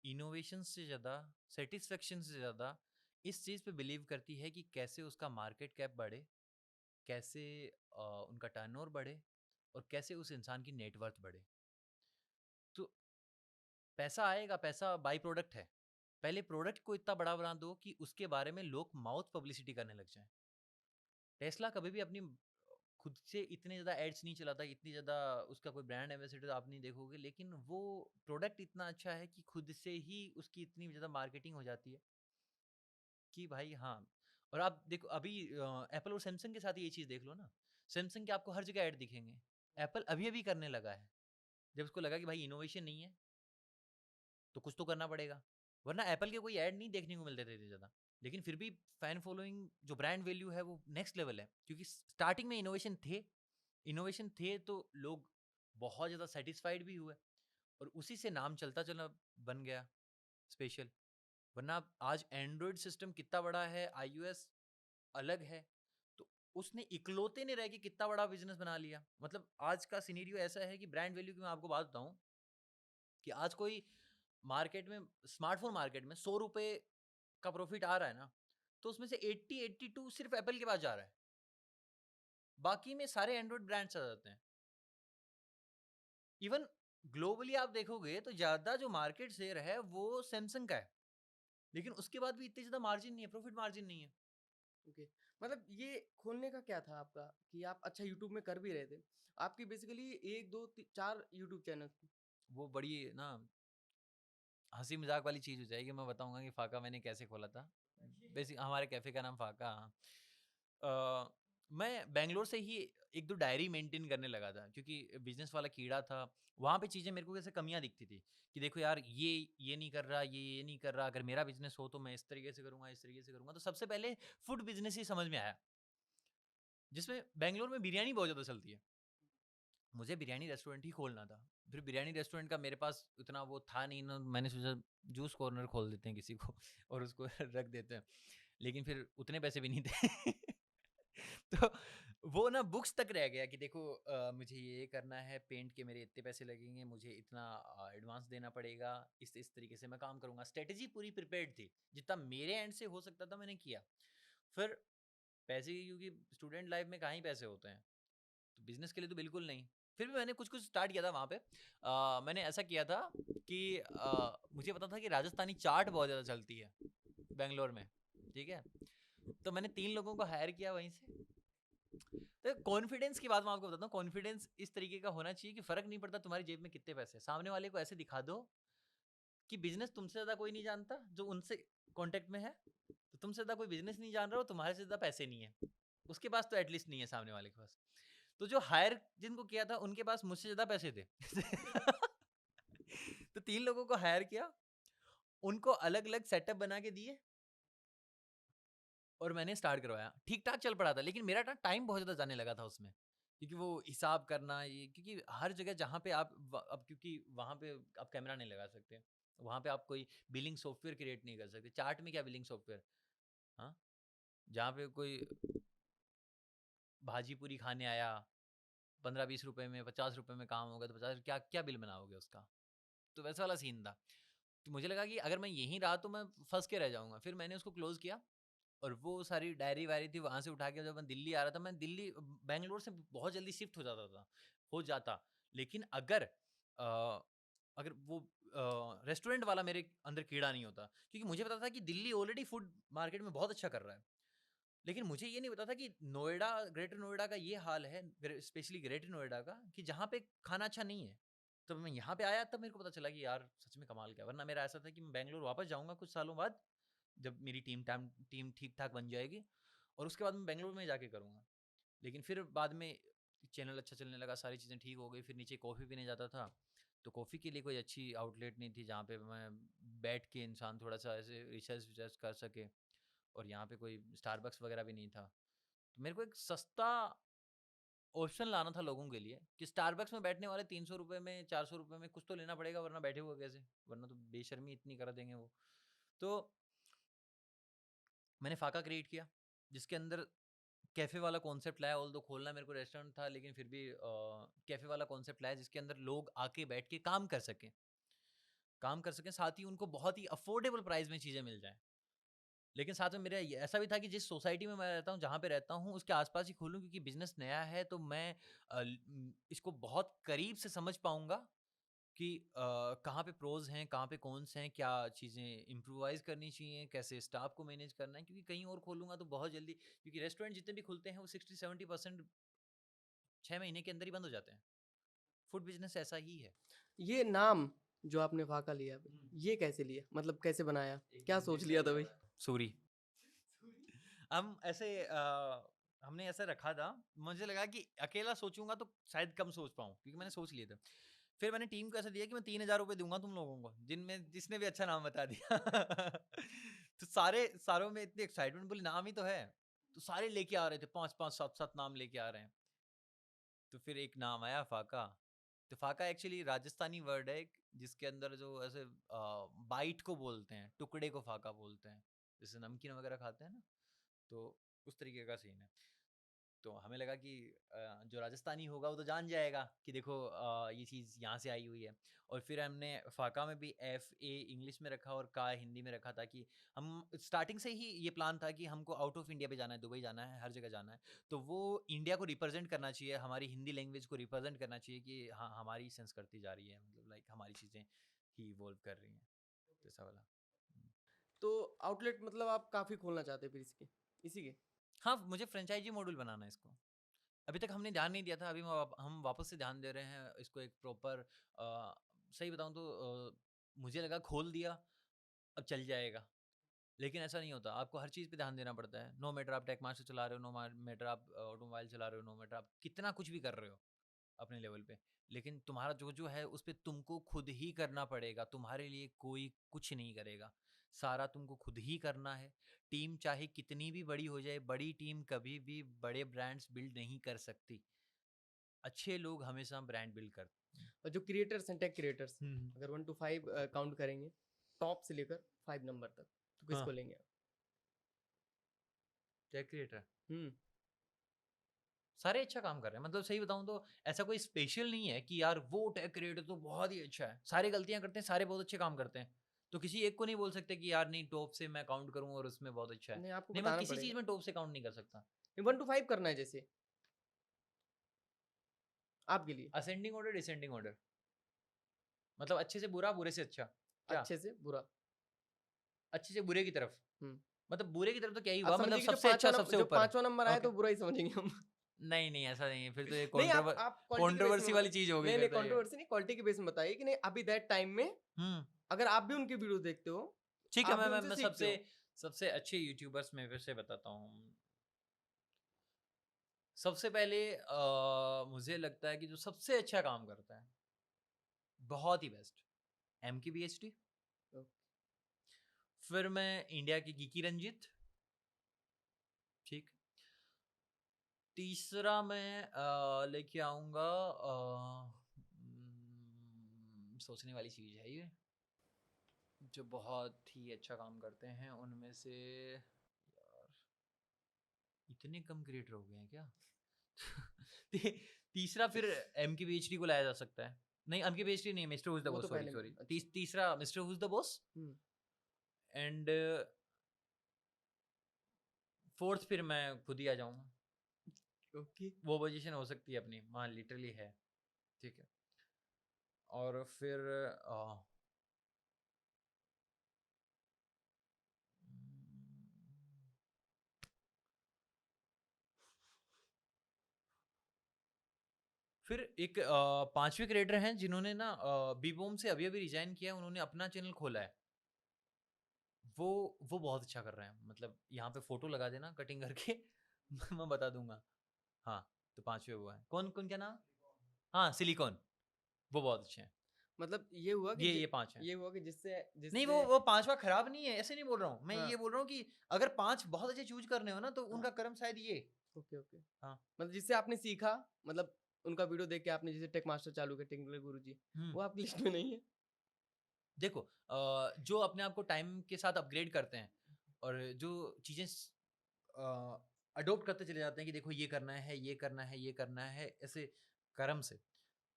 इनोवेशन से ज़्यादा, सेटिस्फेक्शन से ज़्यादा इस चीज़ पे बिलीव करती है कि कैसे उसका मार्केट कैप बढ़े, कैसे उनका टर्नओवर बढ़े, और कैसे उस इंसान की नेटवर्थ बढ़े। तो पैसा आएगा, पैसा बाई प्रोडक्ट है। पहले प्रोडक्ट को इतना बड़ा बना दो कि उसके बारे में लोग माउथ पब्लिसिटी करने लग जाएं। टेस्ला कभी भी अपनी खुद से इतने ज़्यादा एड्स नहीं चलाता, इतनी ज़्यादा उसका कोई ब्रांड एम्बेसडर आप नहीं देखोगे, लेकिन वो प्रोडक्ट इतना अच्छा है कि खुद से ही उसकी इतनी ज़्यादा मार्केटिंग हो जाती है कि भाई हाँ। और आप देखो अभी एप्पल और सैमसंग के साथ ये चीज़ देख लो ना। सैमसंग के आपको हर जगह ऐड दिखेंगे। एप्पल अभी अभी करने लगा है, जब उसको लगा कि भाई इनोवेशन नहीं है तो कुछ तो करना पड़ेगा। वरना एप्पल के कोई ऐड नहीं देखने को मिलते थे इतने ज़्यादा। लेकिन फिर भी फैन फॉलोइंग, जो ब्रांड वैल्यू है, वो नेक्स्ट लेवल है, क्योंकि स्टार्टिंग में इनोवेशन थे तो लोग बहुत ज़्यादा सेटिस्फाइड भी हुए, और उसी से नाम चलता चला बन गया स्पेशल। वरना आज एंड्रॉयड सिस्टम कितना बड़ा है, आईओएस अलग है, तो उसने इकलौते ने रह के कितना बड़ा बिजनेस बना लिया। मतलब आज का सिनेरियो ऐसा है कि ब्रांड वैल्यू की मैं आपको बात बताऊं, कि आज कोई मार्केट में, स्मार्टफोन मार्केट में 100 रुपए का प्रॉफिट आ रहा है ना, तो उसमें से 82 सिर्फ एप्पल के पास जा रहा है, बाकी में सारे एंड्रॉइड ब्रांड्स आ जाते हैं। इवन ग्लोबली आप देखोगे तो ज्यादा जो मार्केट शेयर है वो सैमसंग का है, लेकिन उसके बाद भी इतने ज्यादा मार्जिन नहीं है, प्रॉफिट मार्जिन नहीं है। ओके। मतलब ये खोलने का क्या था आपका कि आप अच्छा यूट्यूब में कर भी रहे थे, आपकी बेसिकली 1 2 3 4 यूट्यूब चैनल थे? वो बड़ी ना हंसी मजाक वाली चीज हो जाएगी, मैं बताऊंगा कि फाका मैंने कैसे खोला था। बेसिक हमारे कैफे का नाम फाका। मैं बेंगलोर से ही 1-2 डायरी मेंटेन करने लगा था, क्योंकि बिजनेस वाला कीड़ा था। वहाँ पे चीज़ें मेरे को कैसे कमियाँ दिखती थी कि देखो यार ये नहीं कर रहा, ये नहीं कर रहा, अगर मेरा बिजनेस हो तो मैं इस तरीके से करूँगा, इस तरीके से करूँगा। तो सबसे पहले फूड बिजनेस ही समझ में आया, जिसमें बेंगलोर में बिरयानी बहुत ज़्यादा चलती है। मुझे बिरयानी रेस्टोरेंट ही खोलना था। फिर बिरयानी रेस्टोरेंट का मेरे पास उतना वो था नहीं ना, मैंने सोचा जूस कॉर्नर खोल देते हैं किसी को और उसको रख देते हैं, लेकिन फिर उतने पैसे भी नहीं थे। तो वो ना बुक्स तक रह गया कि देखो मुझे ये करना है, पेंट के मेरे इतने पैसे लगेंगे, मुझे इतना एडवांस देना पड़ेगा, इस तरीके से मैं काम करूँगा। स्ट्रेटजी पूरी प्रिपेयर्ड थी, जितना मेरे एंड से हो सकता था मैंने किया। फिर पैसे की, क्योंकि स्टूडेंट लाइफ में कहाँ ही पैसे होते हैं, तो बिजनेस के लिए तो बिल्कुल नहीं। फिर भी मैंने कुछ कुछ स्टार्ट किया था वहाँ पे। मैंने ऐसा किया था कि मुझे पता था कि राजस्थानी चाट बहुत ज़्यादा चलती है बेंगलोर में, ठीक है। तो मैंने 3 लोगों को हायर किया वहीं से, तो कॉन्फिडेंस की बात मैं आपको बताता हूँ, कॉन्फिडेंस इस तरीके का होना चाहिए कि फर्क नहीं पड़ता तुम्हारी जेब में कितने पैसे हैं, सामने वाले को ऐसे दिखा दो कि बिजनेस तुमसे ज्यादा कोई नहीं जानता जो उनसे कांटेक्ट में है, तो तुमसे ज्यादा कोई बिजनेस नहीं जान रहा हो, तुम्हारे से ज्यादा पैसे नहीं है, उसके पास तो एटलीस्ट नहीं है सामने वाले के पास। तो जो हायर जिनको किया था उनके पास मुझसे ज्यादा पैसे थे तो 3 लोगों को हायर किया, उनको अलग अलग सेटअप बना के दिए और मैंने स्टार्ट करवाया। ठीक ठाक चल पड़ा था, लेकिन मेरा टाइम बहुत ज़्यादा जाने लगा था उसमें, क्योंकि वो हिसाब करना, ये क्योंकि हर जगह जहाँ पे आप अब क्योंकि वहाँ पे आप कैमरा नहीं लगा सकते, वहाँ पे आप कोई बिलिंग सॉफ्टवेयर क्रिएट नहीं कर सकते। चार्ट में क्या बिलिंग सॉफ्टवेयर, हाँ, जहाँ पे कोई भाजी पूरी खाने आया 15-20 रुपए में, 50 रुपए में काम होगा, तो 50 क्या क्या बिल बनाओगे उसका, तो वैसा वाला सीन था। तो मुझे लगा कि अगर मैं यहीं रहा तो मैं फंस के रह जाऊंगा, फिर मैंने उसको क्लोज किया। और वो सारी डायरी वायरी थी वहाँ से उठा के जब मैं दिल्ली आ रहा था, मैं दिल्ली बैंगलोर से बहुत जल्दी शिफ्ट हो जाता, लेकिन अगर वो रेस्टोरेंट वाला मेरे अंदर कीड़ा नहीं होता, क्योंकि मुझे पता था कि दिल्ली ऑलरेडी फूड मार्केट में बहुत अच्छा कर रहा है, लेकिन मुझे ये नहीं पता था कि नोएडा, ग्रेटर नोएडा का ये हाल है, स्पेशली ग्रेटर नोएडा का, कि जहाँ पे खाना अच्छा नहीं है। तब मैं यहाँ पे आया, तब मेरे को पता चला कि यार सच में कमाल क्या, वरना मेरा ऐसा था कि मैं बैंगलोर वापस जाऊँगा कुछ सालों बाद, जब मेरी टीम ठीक ठाक बन जाएगी, और उसके बाद मैं बैंगलोर में जाके करूँगा। लेकिन फिर बाद में चैनल अच्छा चलने लगा, सारी चीज़ें ठीक हो गई, फिर नीचे कॉफ़ी पीने जाता था, तो कॉफ़ी के लिए कोई अच्छी आउटलेट नहीं थी जहाँ पे मैं बैठ के इंसान थोड़ा सा ऐसे रिसर्च विसर्च कर सके, और यहाँ पे कोई स्टारबक्स वगैरह भी नहीं था। तो मेरे को एक सस्ता ऑप्शन लाना था लोगों के लिए, कि स्टारबक्स में बैठने वाले 300 रुपये में, 400 रुपये में कुछ तो लेना पड़ेगा, वरना बैठे हुए कैसे, वरना तो बेशर्मी इतनी कर देंगे वो। तो मैंने फाका क्रिएट किया, जिसके अंदर कैफ़े वाला कॉन्सेप्ट लाया। ऑल दो खोलना मेरे को रेस्टोरेंट था, लेकिन फिर भी कैफ़े वाला कॉन्सेप्ट लाया, जिसके अंदर लोग आके बैठ के काम कर सकें, साथ ही उनको बहुत ही अफोर्डेबल प्राइस में चीज़ें मिल जाएं। लेकिन साथ में मेरा ऐसा भी था कि जिस सोसाइटी में मैं रहता हूँ, जहाँ पे रहता हूँ, उसके आसपास ही खोलूँ, क्योंकि बिजनेस नया है, तो मैं इसको बहुत करीब से समझ पाऊंगा कि कहाँ पे प्रोज हैं, कहाँ पे कॉन्स हैं, क्या चीज़ें इम्प्रोवाइज करनी चाहिए, कैसे स्टाफ को मैनेज करना है, क्योंकि कहीं और खोलूंगा तो बहुत जल्दी, क्योंकि रेस्टोरेंट जितने भी खुलते हैं वो 60-70% 6 महीने के अंदर ही बंद हो जाते हैं। फूड बिजनेस ऐसा ही है। ये नाम जो आपने फाका लिया भाई, ये कैसे लिया, मतलब कैसे बनाया, क्या सोच लिया था भाई? सूरी हम ऐसे हमने ऐसे रखा था, मुझे लगा कि अकेला सोचूंगा तो शायद कम सोच पाऊँ, क्योंकि मैंने सोच लिए थे। फिर मैंने टीम को ऐसा दिया कि मैं 3,000 रुपये दूंगा तुम लोगों को, जिनमें जिसने भी अच्छा नाम बता दिया तो सारों में इतनी एक्साइटमेंट, बोली नाम ही तो है, तो सारे लेके आ रहे थे, 5-5 7-7 नाम लेके आ रहे हैं। तो फिर एक नाम आया फाका। तो फाका एक्चुअली राजस्थानी वर्ड है जिसके अंदर जो ऐसे बाइट को बोलते हैं, टुकड़े को फाका बोलते हैं, जैसे नमकीन वगैरह खाते हैं ना, तो उस तरीके का सीन है। तो हमें लगा कि जो राजस्थानी होगा वो तो जान जाएगा कि देखो ये चीज़ यहाँ से आई हुई है। और फिर हमने फाका में भी FA इंग्लिश में रखा और का हिंदी में रखा, ताकि हम स्टार्टिंग से ही ये प्लान था कि हमको आउट ऑफ इंडिया पे जाना है, दुबई जाना है, हर जगह जाना है, तो वो इंडिया को रिप्रेजेंट करना चाहिए, हमारी हिंदी लैंग्वेज को रिप्रेजेंट करना चाहिए कि हाँ हमारी संस्कृति जा रही है, मतलब लाइक हमारी चीज़ें ही इवॉल्व कर रही हैं, तो ऐसा वाला। तो आउटलेट मतलब आप काफ़ी खोलना चाहते हैं फिर इसके, इसी के? हाँ, मुझे फ्रेंचाइजी मॉडल बनाना है इसको। अभी तक हमने ध्यान नहीं दिया था, अभी हम वापस से ध्यान दे रहे हैं इसको, एक प्रॉपर सही बताऊं तो मुझे लगा खोल दिया अब चल जाएगा, लेकिन ऐसा नहीं होता। आपको हर चीज़ पे ध्यान देना पड़ता है, नो मैटर आप टेक मास्टर चला रहे हो, नो मैटर आप ऑटोमोबाइल चला रहे हो, नो मैटर आप कितना कुछ भी कर रहे हो अपने लेवल पे, लेकिन तुम्हारा जो जो है उस पर तुमको खुद ही करना पड़ेगा, तुम्हारे लिए कोई कुछ नहीं करेगा, सारा तुमको खुद ही करना है। टीम चाहे कितनी भी बड़ी हो जाए, बड़ी टीम कभी भी बड़े ब्रांड्स बिल्ड नहीं कर सकती, अच्छे लोग हमेशा ब्रांड बिल्ड करते हैं। और जो क्रिएटर्स हैं, टेक क्रिएटर्स, अगर 1 to 5 काउंट करेंगे, टॉप से लेकर 5 नंबर तक, तो किसको हाँ। लेंगे आप? टेक क्रिएटर हम्म। सारे अच्छा काम कर रहे हैं, मतलब सही बताऊं तो ऐसा कोई स्पेशल नहीं है कि यार वो टेक क्रिएटर तो बहुत ही अच्छा है, सारे गलतियां करते हैं, सारे बहुत अच्छे काम करते हैं, तो किसी एक को नहीं बोल सकते कि यार नहीं टॉप से मैं काउंट करूं और उसमें बहुत अच्छा है। नहीं, आपको नहीं, मैं बताना किसी चीज पड़ेगा। में टॉप से काउंट नहीं कर सकता। 1 to 5 करना है जैसे आपके लिए। असेंडिंग ऑर्डर, डिसेंडिंग ऑर्डर, मतलब अच्छे से बुरा, बुरे से अच्छा, क्या अच्छे से बुरा। अच्छे से बुरे की तरफ, हम्म। मतलब बुरे की तरफ तो क्या ही आप हुआ, मतलब समझिए कि सबसे अच्छा सबसे जो ऊपर। 5वां नंबर आए ओके, तो बुरा ही समझेंगे हम। नहीं नहीं ऐसा नहीं है, फिर तो ये नहीं आप quality के base में कंट्रोवर्सी वाली बताइए। चीज हो गई नहीं फिर नहीं तो ये। कंट्रोवर्सी नहीं, क्वालिटी के बेस में बताइए कि नहीं अभी दैट टाइम में हम्म अगर आप भी उनकी वीडियो देखते हो, ठीक है, आप भी मैं उनसे सीखते सबसे हो। सबसे अच्छे यूट्यूबर्स में फिर से बताता हूँ। सबसे पहले मुझे लगता है कि जो सबसे अच्छा काम करता है, बहुत ही बेस्ट, MKBHD। ओके। फिर मैं इंडिया की गिकी रंजीत, ठीक। तीसरा मैं लेके आऊंगा, सोचने वाली चीज है ये, जो बहुत ही अच्छा काम करते हैं उनमें से। यार इतने कम क्रिएटर हो गए हैं क्या? तीसरा फिर MKBHD को लाया जा सकता है। नहीं MKBHD नहीं, मिस्टर हुज द वो बॉस, तो सॉरी पहले में, सॉरी। अच्छा। तीसरा mister who's the boss. Hmm. And fourth फिर मैं खुद ही आ जाऊंगा। ओके। वो पोजीशन हो सकती है अपनी, हाँ लिटरली है, ठीक है। और फिर फिर एक पांचवे क्रिएटर हैं जिन्होंने ना बीबोम से अभी अभी रिजाइन किया है, उन्होंने अपना चैनल खोला है। वो बहुत अच्छा कर रहे हैं, मतलब यहाँ पे फोटो लगा देना कटिंग करके मैं बता दूंगा। हाँ तो पांचवे वो हैं, कौन कौन क्या नाम? हाँ सिलिकॉन, वो बहुत अच्छे हैं। मतलब ये हुआ कि ये पांच हैं। ये हुआ कि जिससे नहीं जिससे वो पांचवा खराब नहीं है, ऐसे नहीं बोल रहा हूँ मैं, हाँ। ये बोल रहा हूँ कि अगर पांच बहुत अच्छे चूज करने हो ना तो हाँ। उनका कर्म शायद ये। Okay okay. हाँ। मतलब जिससे आपने सीखा, मतलब उनका वीडियो देख के आपने जैसे टेक मास्टर चालू किया, टेक्निकल गुरुजी, हम्म वो आपकी लिस्ट में नहीं है? देखो जो अपने आप को टाइम के साथ अपग्रेड करते हैं और जो चीज़ें अडोप्ट करते चले जाते हैं कि देखो ये करना है, ये करना है, ये करना है, ऐसे कर्म से,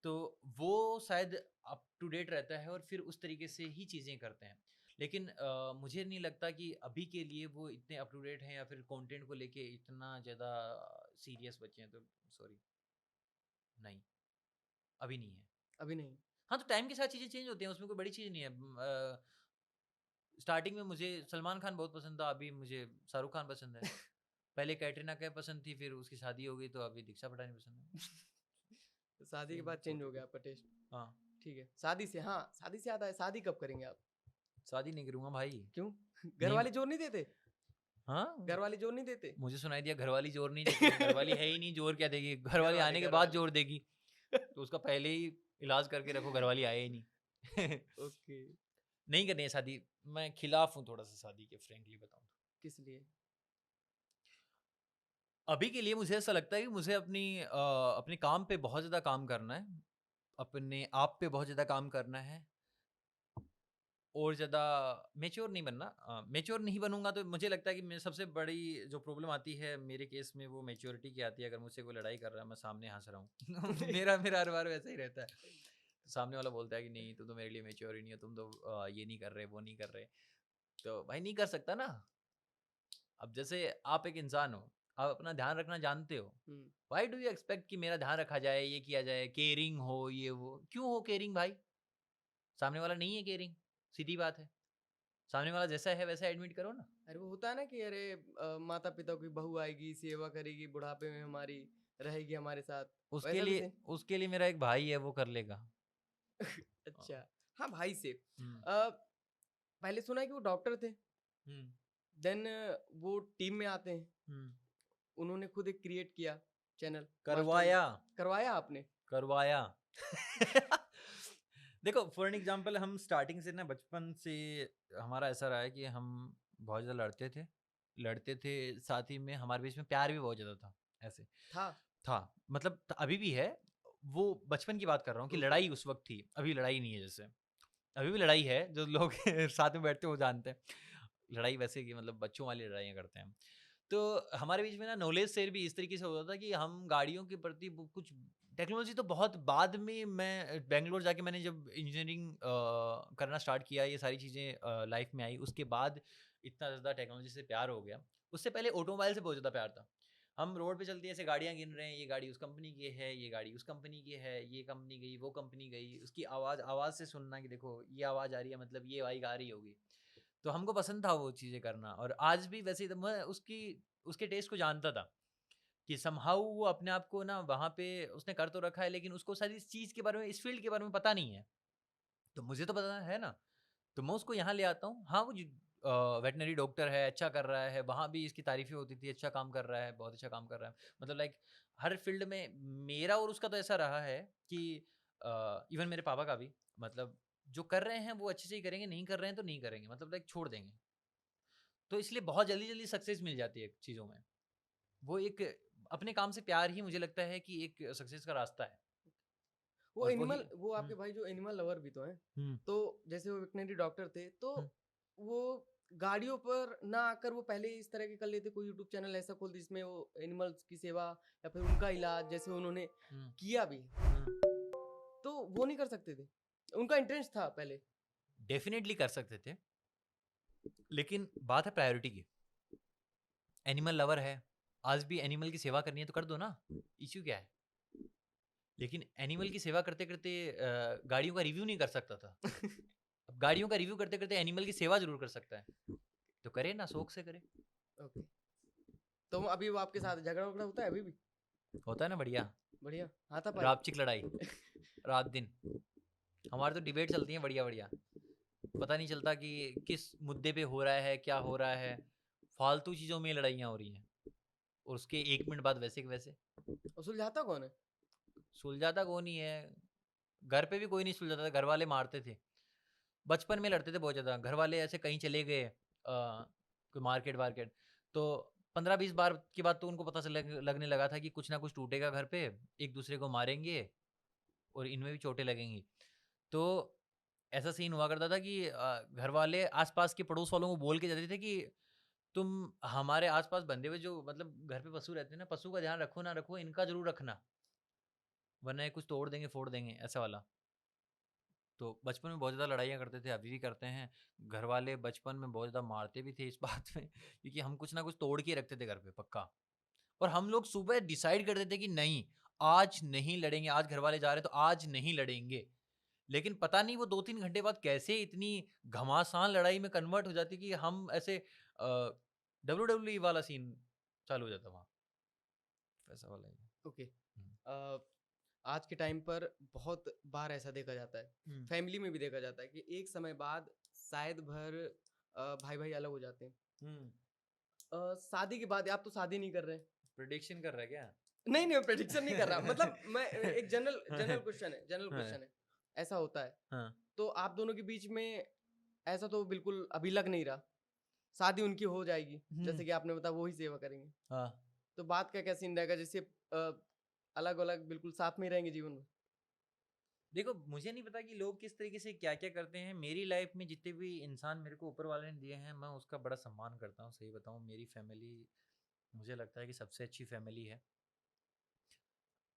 तो वो शायद अप टू डेट रहता है और फिर उस तरीके से ही चीज़ें करते हैं। लेकिन मुझे नहीं लगता कि अभी के लिए वो इतने अप टू डेट हैं या फिर कंटेंट को लेके इतना ज़्यादा सीरियस बच्चे हैं, तो सॉरी, नहीं, अभी नहीं है। अभी नहीं। हाँ, तो टाइम के साथ चीज़ें चेंज होती हैं, उसमें कोई बड़ी चीज़ नहीं है। स्टार्टिंग में मुझे सलमान खान बहुत पसंद था, अभी मुझे शाहरुख खान पसंद है। पहले कैटरीना कैफ पसंद थी, फिर उसकी शादी हो गई तो अभी दीक्षा पटानी पसंद है। तो शादी के सेम बाद चेंज हो छोटू गया को। आपका टेस्ट। हाँ, ठीक है, शादी से, हाँ शादी से याद आया, शादी कब करेंगे आप? शादी नहीं करूँगा भाई। क्यों? घर नहीं, वाले जोर नहीं देते? हाँ, घर वाले जोर नहीं देते? मुझे सुनाई दिया घरवाली जोर नहीं देती है, घरवाली है ही नहीं, जोर क्या देगी? घरवाली आने के घर बाद वाले। जोर देगी, तो उसका पहले ही इलाज करके रखो, घरवाली आए ही नहीं। ओके। नहीं करनी है शादी, मैं खिलाफ हूँ थोड़ा सा शादी के, फ्रेंकली बताऊँ तो। किस लिए? अभी के लिए मुझे ऐसा लगता है कि मुझे अपने काम पे बहुत ज़्यादा काम करना है, अपने आप पे बहुत ज़्यादा काम करना है और ज़्यादा मैच्योर नहीं बनना। मैच्योर नहीं बनूंगा तो मुझे लगता है कि मेरी सबसे बड़ी जो प्रॉब्लम आती है मेरे केस में वो मैच्योरिटी की आती है। अगर मुझसे कोई लड़ाई कर रहा है, मैं सामने हंस रहा हूँ मेरा मेरा हर बार वैसा ही रहता है। तो सामने वाला बोलता है कि नहीं तुम तो मेरे लिए मैच्योर ही नहीं हो, तुम तो ये नहीं कर रहे, वो नहीं कर रहे। तो भाई नहीं कर सकता ना। अब जैसे आप एक इंसान हो, आप अपना ध्यान रखना जानते हो, हम्म। वाई डू यू एक्सपेक्ट कि मेरा ध्यान रखा जाए, ये किया जाए, केयरिंग हो, ये वो क्यों हो केयरिंग भाई? सामने वाला नहीं है केयरिंग, सीधी बात है। सामने वाला जैसा है वैसा एडमिट करो ना। अरे वो होता है ना कि अरे माता पिता की बहू आएगी, सेवा करेगी, बुढ़ापे में हमारी रहेगी हमारे साथ, उसके वैसा भी लिए से। उसके लिए मेरा एक भाई है, वो कर लेगा। अच्छा। हाँ भाई से। हम्म पहले सुना है कि वो डॉक्टर थे, हम्म देन वो टीम में आते हैं, हम्म उन्होंने खुद एक क्रिएट किया चैनल, करवाया करवाया आपने? करवाया। देखो फॉर एन एग्जांपल, हम स्टार्टिंग से ना, बचपन से हमारा ऐसा रहा है कि हम बहुत ज़्यादा लड़ते थे, साथ ही में हमारे बीच में प्यार भी बहुत ज़्यादा था। ऐसे था। था, मतलब अभी भी है। वो बचपन की बात कर रहा हूँ कि ओके। लड़ाई उस वक्त थी, अभी लड़ाई नहीं है। जैसे अभी भी लड़ाई है, जो लोग साथ में बैठते हैं वो जानते हैं। लड़ाई वैसे की मतलब बच्चों वाली लड़ाइयाँ करते हैं हम। तो हमारे बीच में ना नॉलेज शेयर भी इस तरीके से होता था कि हम गाड़ियों के प्रति कुछ, टेक्नोलॉजी तो बहुत बाद में, मैं बेंगलोर जाके मैंने जब इंजीनियरिंग करना स्टार्ट किया, ये सारी चीज़ें लाइफ में आई, उसके बाद इतना ज़्यादा टेक्नोलॉजी से प्यार हो गया। उससे पहले ऑटोमोबाइल से बहुत ज़्यादा प्यार था। हम रोड पे चलती ऐसे गाड़ियाँ गिन रहे हैं, ये गाड़ी उस कंपनी की है, ये गाड़ी उस कंपनी की है, ये कंपनी गई, वो कंपनी गई, उसकी आवाज़ से सुनना कि देखो ये आवाज़ आ रही है, मतलब ये बाइक आ रही होगी। तो हमको पसंद था वो चीज़ें करना, और आज भी वैसे ही मैं उसके टेस्ट को जानता था। कि समहाउ वो अपने आप को ना वहाँ पे उसने कर तो रखा है, लेकिन उसको शायद इस चीज़ के बारे में, इस फील्ड के बारे में पता नहीं है। तो मुझे तो पता है ना, तो मैं उसको यहाँ ले आता हूँ। हाँ, वो वेटनरी डॉक्टर है, अच्छा कर रहा है, वहाँ भी इसकी तारीफ़ें होती थी, अच्छा काम कर रहा है, बहुत अच्छा काम कर रहा है। मतलब लाइक हर फील्ड में मेरा और उसका तो ऐसा रहा है कि इवन मेरे पापा का भी, मतलब जो कर रहे हैं वो अच्छे से ही करेंगे, नहीं कर रहे हैं तो नहीं करेंगे, मतलब लाइक छोड़ देंगे। तो इसलिए बहुत जल्दी-जल्दी सक्सेस मिल जाती है चीज़ों में। वो एक अपने काम से प्यार ही मुझे लगता है कि एक सक्सेस का रास्ता है। वो और वही एनिमल, वो आपके भाई जो एनिमल लवर भी तो हैं। हुँ, तो जैसे वो वेटनरी डॉक्टर थे, तो हुँ, वो गाड़ियों पर ना आकर वो पहले इस तरह के कर लेते, कोई यूट्यूब चैनल ऐसा खोल जिसमें वो एनिमल्स की सेवा या फिर उनका इलाज जैसे उन्होंने हुँ, किया भी है, हुँ। तो वो नहीं कर सकते थे? उनका इंटरेस्ट था पहले। डेफ़िनेटली कर सकते थे, लेकिन बात है प्रायोरिटी की। एनिमल लवर है, आज भी एनिमल की सेवा करनी है तो कर दो ना, इश्यू क्या है? लेकिन एनिमल की सेवा करते-करते गाड़ियों का रिव्यू नहीं कर सकता था। अब गाड़ियों का रिव्यू करते-करते एनिमल की सेवा ज़रूर कर सकता है। तो करे ना, शौक से करे। ओके। तो अभी वो आपके साथ झगड़ा-वगड़ा होता है अभी भी? होता है ना बढ़िया, बढ़िया, हाथापाई? रापचिक लड़ाई, रात-दिन। हमारी तो डिबेट चलती है बढ़िया-बढ़िया। पता नहीं चलता कि किस मुद्दे पे हो रहा है, क्या हो रहा है। फालतू चीज़ों में लड़ाइयाँ हो रही हैं और उसके 1 मिनट बाद वैसे के वैसे। और सुलझाता कौन है? सुलझाता कौन ही है? घर पे भी कोई नहीं सुलझाता था, घर वाले मारते थे। बचपन में लड़ते थे बहुत ज़्यादा। घर वाले ऐसे कहीं चले गए कोई मार्केट-वार्केट, तो 15-20 बार के बाद तो उनको पता लगने लगा था कि कुछ ना कुछ टूटेगा घर पे, एक-दूसरे को मारेंगे और इनमें भी चोटें लगेंगी। तो ऐसा सीन हुआ करता था कि घर वाले आस-पास के पड़ोस वालों को बोल के जाते थे कि तुम हमारे आस-पास बंधे हुए जो मतलब घर पे पशु रहते हैं ना, पशु का ध्यान रखो ना रखो, इनका ज़रूर रखना, वरना ये कुछ तोड़ देंगे, फोड़ देंगे, ऐसा वाला। तो बचपन में बहुत ज़्यादा लड़ाइयाँ करते थे, अभी भी करते हैं। घर वाले बचपन में बहुत ज़्यादा मारते भी थे इस बात में क्योंकि हम कुछ ना कुछ तोड़ के ही रखते थे घर पे पक्का। और हम लोग सुबह डिसाइड करते थे कि नहीं, आज नहीं लड़ेंगे, आज घर वाले जा रहे हैं तो आज नहीं लड़ेंगे। लेकिन पता नहीं वो 2-3 घंटे बाद कैसे इतनी घमासान लड़ाई में कन्वर्ट हो जाती कि हम ऐसे डब्ल्यूडब्ल्यूई वाला सीन चालू हो जाता वहाँ, वैसा वाला ही। ओके। हुँ, अ, आज के टाइम पर बहुत बार ऐसा देखा जाता है, हुँ, फैमिली में भी देखा जाता है कि एक समय बाद शायद भर भाई-भाई अलग हो जाते हैं। हुँ। शादी के बाद आप तो शादी नहीं कर रहे हैं। प्रेडिक्शन कर रहा है क्या? नहीं, नहीं, मैं प्रेडिक्शन नहीं कर रहा। मतलब मैं एक जनरल जनरल हाँ, क्वेश्चन है, जनरल हाँ, क्वेश्चन है। ऐसा होता है। हाँ, तो आप दोनों के बीच में ऐसा तो बिल्कुल अभी लग नहीं रहा। शादी उनकी हो जाएगी, हुँ, जैसे कि आपने बताया वो ही सेवा करेंगे। हाँ। तो बात का क्या सीन रहेगा, जैसे अलग-अलग बिल्कुल साथ में ही रहेंगे जीवन में? देखो, मुझे नहीं पता कि लोग किस तरीके से क्या-क्या करते हैं। मेरी लाइफ में जितने भी इंसान मेरे को ऊपर वाले ने दिए हैं, मैं उसका बड़ा सम्मान करता हूँ। सही बताऊँ, मेरी फैमिली मुझे लगता है कि सबसे अच्छी फैमिली है।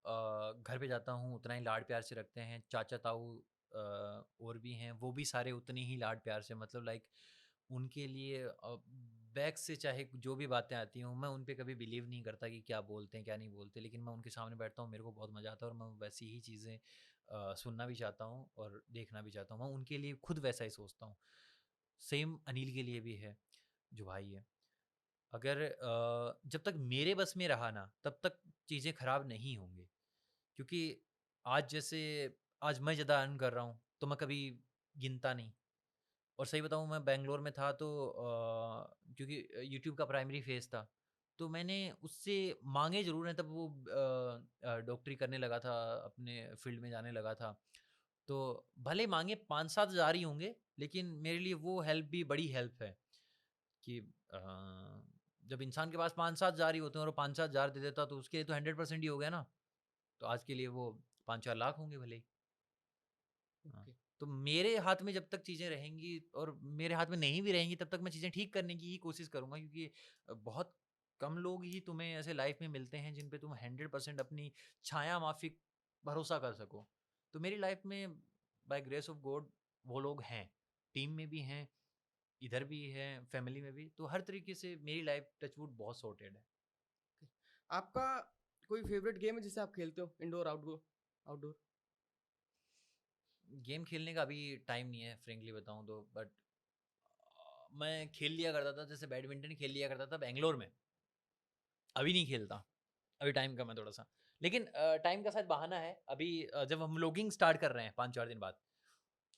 घर पे जाता हूँ, उतना ही लाड प्यार से रखते हैं। चाचा-ताऊ और भी हैं, वो भी सारे उतने ही लाड प्यार से, मतलब लाइक उनके लिए बैक से चाहे जो भी बातें आती हों, मैं उन पे कभी बिलीव नहीं करता कि क्या बोलते हैं, क्या नहीं बोलते। लेकिन मैं उनके सामने बैठता हूँ, मेरे को बहुत मज़ा आता है और मैं वैसी ही चीज़ें सुनना भी चाहता हूँ और देखना भी चाहता हूँ। मैं उनके लिए खुद वैसा ही सोचता हूँ। सेम अनिल के लिए भी है, जो भाई है। अगर जब तक मेरे बस में रहा ना, तब तक चीज़ें खराब नहीं होंगी। क्योंकि आज जैसे आज मैं ज़्यादा अर्न कर रहा हूँ, तो मैं कभी गिनता नहीं। और सही बताऊँ, मैं बैंगलोर में था तो क्योंकि यूट्यूब का प्राइमरी फेज़ था, तो मैंने उससे माँगे ज़रूर हैं, तब वो डॉक्टरी करने लगा था, अपने फ़ील्ड में जाने लगा था। तो भले माँगे 5-7 हज़ार ही होंगे, लेकिन मेरे लिए वो हेल्प भी बड़ी हेल्प है कि जब इंसान के पास 5-7 हज़ार ही होते हैं और वो 5-7 हज़ार दे देता, तो उसके लिए तो 100% ही हो गया ना। तो आज के लिए वो 5-4 लाख होंगे भले ही। हाँ, ओके। तो मेरे हाथ में जब तक चीज़ें रहेंगी और मेरे हाथ में नहीं भी रहेंगी, तब तक मैं चीज़ें ठीक करने की ही कोशिश करूँगा, क्योंकि बहुत कम लोग ही तुम्हें ऐसे लाइफ में मिलते हैं जिन पे तुम 100% अपनी छाया माफ़िक भरोसा कर सको। तो मेरी लाइफ में बाय ग्रेस ऑफ गॉड वो लोग हैं। टीम में भी हैं, इधर भी हैं, फैमिली में भी। तो हर तरीके से मेरी लाइफ टचवुड बहुत सॉर्टेड है। आपका कोई फ़ेवरेट गेम है जिसे आप खेलते हो? Indoor, outdoor? आउटडोर? गेम खेलने का अभी टाइम नहीं है फ्रैंकली बताऊँ तो, बट मैं खेल लिया करता था, जैसे बैडमिंटन खेल लिया करता था बैंगलोर में। अभी नहीं खेलता। अभी टाइम कम है थोड़ा सा, लेकिन टाइम का शायद बहाना है अभी। जब हम लोगिंग स्टार्ट कर रहे हैं 5-4 दिन बाद,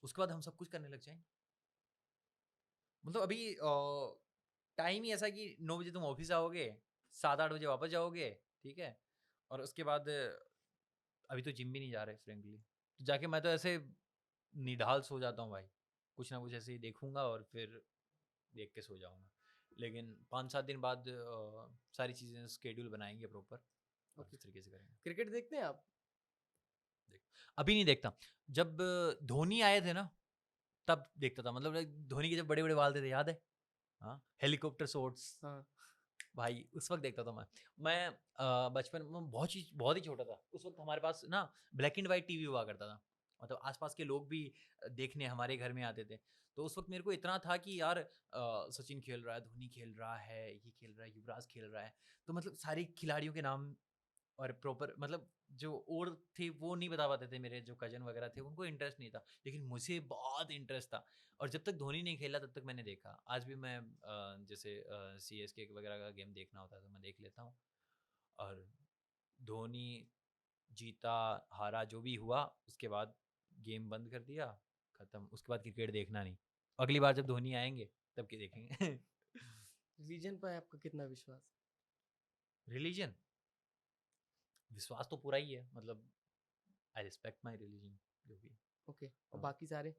उसके बाद हम सब कुछ करने लग जाएंगे। मतलब अभी टाइम ही ऐसा कि 9 बजे तुम ऑफिस आओगे, 7-8 बजे वापस जाओगे, ठीक है। और उसके बाद अभी तो जिम भी नहीं जा रहे फ्रेंकली, तो जाके मैं तो ऐसे निढाल सो जाता हूँ भाई, कुछ ना कुछ ऐसे ही देखूंगा और फिर देख के सो जाऊंगा। लेकिन 5-7 दिन बाद सारी चीज़ें शेड्यूल बनाएंगे प्रॉपर, और ओके। उस तरीके से करेंगे। क्रिकेट देखते हैं आप? अभी नहीं देखता। जब धोनी आए थे ना, तब देखता था। मतलब धोनी के जब बड़े बड़े बाल थे, याद है? हाँ, हेलीकॉप्टर शॉट्स, हाँ। भाई उस वक्त देखता था मैं बचपन में बहुत ही छोटा था उस वक्त। हमारे पास ना ब्लैक एंड वाइट टीवी हुआ करता था, मतलब आसपास के लोग भी देखने हमारे घर में आते थे। तो उस वक्त मेरे को इतना था कि यार सचिन खेल रहा है, धोनी खेल रहा है, ये खेल रहा है, युवराज खेल रहा है। तो मतलब सारे खिलाड़ियों के नाम और प्रॉपर, मतलब जो और थे वो नहीं बता पाते थे, मेरे जो कजन वगैरह थे उनको इंटरेस्ट नहीं था, लेकिन मुझे बहुत इंटरेस्ट था। और जब तक धोनी नहीं खेला तब तक मैंने देखा। आज भी मैं जैसे CSK वगैरह का गेम देखना होता है तो मैं देख लेता हूँ। और धोनी जीता हारा जो भी हुआ, उसके बाद गेम बंद कर दिया, खत्म। उसके बाद क्रिकेट देखना नहीं। अगली बार जब धोनी आएंगे तब के देखेंगे। रिलीजन पर आपका कितना विश्वास? रिलीजन, विश्वास तो पूरा ही है, मतलब आई रिस्पेक्ट माई रिलीजन जो भी। ओके, और हाँ। बाकी सारे?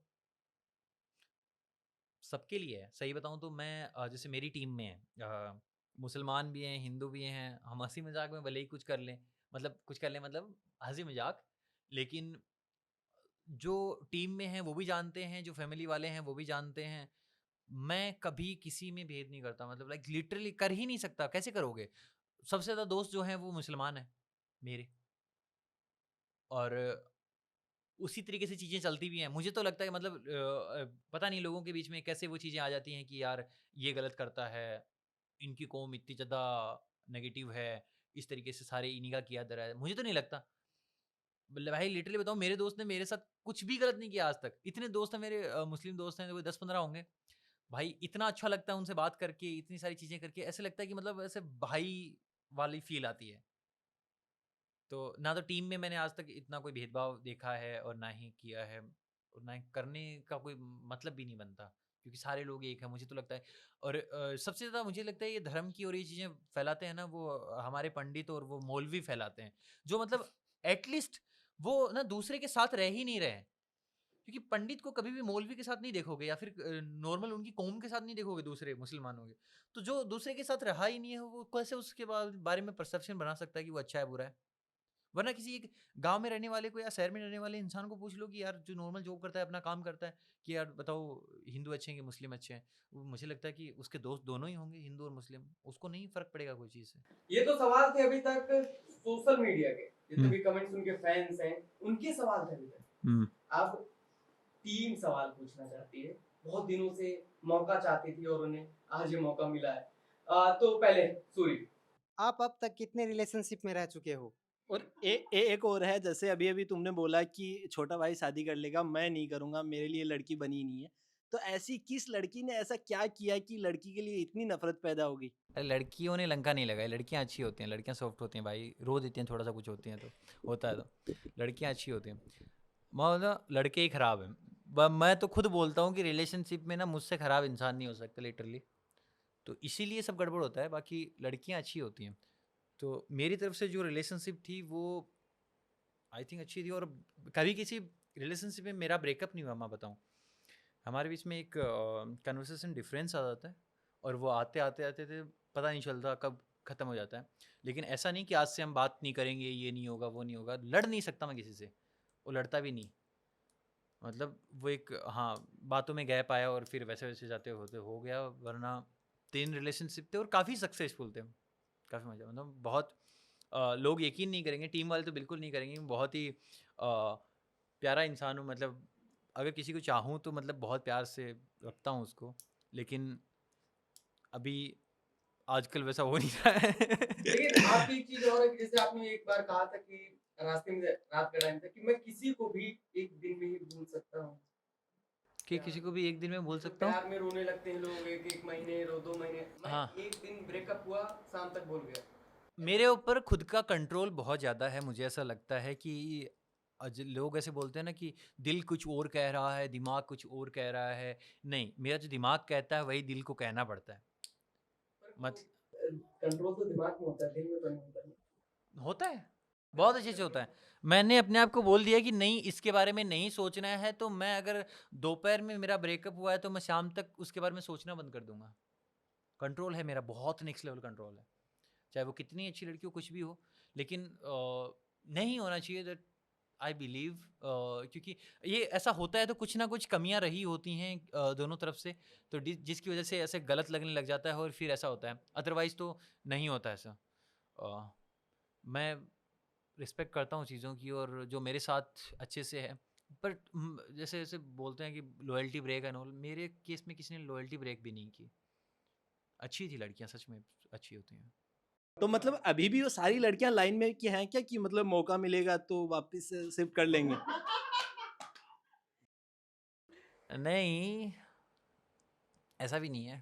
सबके लिए है। सही बताऊँ तो मैं जैसे मेरी टीम में है मुसलमान भी हैं, हिंदू भी हैं। हम हँसी मज़ाक में भले ही कुछ कर लें, मतलब कुछ कर लें, मतलब हँसी मज़ाक, लेकिन जो टीम में हैं वो भी जानते हैं, जो फैमिली वाले हैं वो भी जानते हैं। मैं कभी किसी में भेद नहीं करता, मतलब लाइक लिटरली कर ही नहीं सकता। कैसे करोगे? सबसे ज़्यादा दोस्त जो हैं वो मुसलमान हैं मेरे, और उसी तरीके से चीज़ें चलती भी हैं। मुझे तो लगता है मतलब पता नहीं लोगों के बीच में कैसे वो चीज़ें आ जाती हैं कि यार ये गलत करता है, इनकी कौम इतनी ज़्यादा नेगेटिव है, इस तरीके से सारे इन्हीं का किया धरा है। मुझे तो नहीं लगता। मतलब भाई लिटरली बताऊँ, मेरे दोस्त ने मेरे साथ कुछ भी गलत नहीं किया आज तक। इतने दोस्त हैं मेरे, मुस्लिम दोस्त हैं, कोई 10-15 होंगे। भाई इतना अच्छा लगता है उनसे बात करके, इतनी सारी चीज़ें करके, ऐसे लगता है कि मतलब ऐसे भाई वाली फ़ील आती है। तो ना तो टीम में मैंने आज तक इतना कोई भेदभाव देखा है और ना ही किया है, और ना ही करने का कोई मतलब भी नहीं बनता, क्योंकि सारे लोग एक हैं, मुझे तो लगता है। और सबसे ज़्यादा मुझे लगता है ये धर्म की और ये चीज़ें फैलाते हैं ना, वो हमारे पंडित और वो मौलवी फैलाते हैं, जो मतलब एटलीस्ट वो ना दूसरे के साथ रह ही नहीं रहे हैं। क्योंकि पंडित को कभी भी मौलवी के साथ नहीं देखोगे, या फिर नॉर्मल उनकी कौम के साथ नहीं देखोगे, दूसरे मुसलमानों के। तो जो दूसरे के साथ रहा ही नहीं है, वो कैसे उसके बारे में परसेप्शन बना सकता है कि वो अच्छा है बुरा है? वरना किसी एक गाँव में रहने वाले को या शहर में रहने वाले इंसान को पूछ लो कि यार जो नॉर्मल जॉब करता है, अपना काम करता है, कि यार बताओ हिंदू अच्छे हैं कि मुस्लिम अच्छे हैं? वो मुझे लगता है कि उसके दोस्त दोनों ही होंगे, हिंदू और मुस्लिम। उसको नहीं फ़र्क पड़ेगा कोई चीज़ से। ये तो सवाल थे अभी तक सोशल मीडिया के, जितने हुँ। भी कमेंट्स उनके फैंस हैं उनके सवाल थे अभी तक। हुँ। अब टीम सवाल पूछना चाहती है, बहुत दिनों से मौका चाहती थी और उन्हें आज ये मौका मिला है। तो पहले सूरी, आप अब तक कितने रिलेशनशिप में रह चुके हो? और एक और है, जैसे अभी अभी तुमने बोला कि छोटा भाई शादी कर लेगा, मैं नहीं करूंगा, मेरे लिए लड़की बनी नहीं है। तो ऐसी किस लड़की ने ऐसा क्या किया कि लड़की के लिए इतनी नफरत पैदा हो गई? अरे लड़कियों ने लंका नहीं लगाई, लड़कियाँ अच्छी होती हैं, लड़कियाँ सॉफ्ट होती हैं भाई, रो देती हैं थोड़ा सा कुछ होती हैं तो, होता है तो। लड़कियाँ अच्छी होती हैं, मतलब लड़के ही ख़राब हैं। मैं तो खुद बोलता हूँ कि रिलेशनशिप में ना मुझसे ख़राब इंसान नहीं हो सकता लिटरली। तो इसीलिए सब गड़बड़ होता है, बाकी लड़कियाँ अच्छी होती हैं। तो मेरी तरफ से जो रिलेशनशिप थी वो आई थिंक अच्छी थी, और कभी किसी रिलेशनशिप में मेरा ब्रेकअप नहीं हुआ, मैं बताऊँ। हमारे बीच में एक कन्वर्सेशन डिफरेंस आ जाता है, और वो आते आते आते थे, पता नहीं चलता कब ख़त्म हो जाता है। लेकिन ऐसा नहीं कि आज से हम बात नहीं करेंगे, ये नहीं होगा, वो नहीं होगा। लड़ नहीं सकता मैं किसी से, वो लड़ता भी नहीं। मतलब वो एक, हाँ, बातों में गैप आया और फिर वैसे वैसे जाते होते हो गया। वरना 3 रिलेशनशिप थे और काफ़ी सक्सेसफुल थे, काफ़ी मज़ा, मतलब बहुत लोग यकीन नहीं करेंगे, टीम वाले तो बिल्कुल नहीं करेंगे। बहुत ही प्यारा इंसान हूँ, मतलब अगर किसी को चाहूँ तो मतलब बहुत प्यार से रखता हूँ उसको, लेकिन अभी आजकल वैसा हो नहीं रहा लेकिन आपकी है। एक चीज और है कि जैसे आपने एक बार कहा था कि रास्ते में रात का टाइम था कि मैं किसी को भी एक दिन में ही भूल सकता हूँ। कि किसी को भी एक दिन में बोल जैसे सकता हूँ। प्यार में रोने लगते हैं लोग, एक एक महीने रो, 2 महीने, मैं हाँ, एक दिन ब्रेकअप हुआ शाम तक भूल गया। मेरे ऊपर खुद का कंट्रोल बहुत ज़्यादा है। मुझे ऐसा लगता है कि लोग ऐसे बोलते हैं ना कि दिल कुछ और कह रहा है, दिमाग कुछ और कह रहा है। नहीं, मेरा जो दिमाग कहता है वही दिल को कहना पड़ता है। मत कंट्रोल तो दिमाग में होता है, दिल में तो नहीं होता ना। होता है, बहुत अच्छे से होता है। मैंने अपने आप को बोल दिया कि नहीं, इसके बारे में नहीं सोचना है, तो मैं अगर दोपहर में मेरा ब्रेकअप हुआ है तो मैं शाम तक उसके बारे में सोचना बंद कर दूँगा। कंट्रोल है मेरा, बहुत नेक्स्ट लेवल कंट्रोल है। चाहे वो कितनी अच्छी लड़की हो, कुछ भी हो, लेकिन नहीं होना चाहिए दैट आई बिलीव, क्योंकि ये ऐसा होता है तो कुछ ना कुछ कमियां रही होती हैं दोनों तरफ से, तो जिसकी वजह से ऐसे गलत लगने लग जाता है और फिर ऐसा होता है, अदरवाइज तो नहीं होता ऐसा। अ, मैं रिस्पेक्ट करता हूँ चीज़ों की और जो मेरे साथ अच्छे से है, पर जैसे जैसे बोलते हैं कि लॉयल्टी ब्रेक एंड ऑल, मेरे केस में किसी ने लॉयल्टी ब्रेक भी नहीं की। अच्छी थी लड़कियां, सच में अच्छी होती हैं। तो मतलब अभी भी वो सारी लड़कियां लाइन में की हैं क्या, कि मतलब मौका मिलेगा तो वापस शिफ्ट कर लेंगे? नहीं, ऐसा भी नहीं है,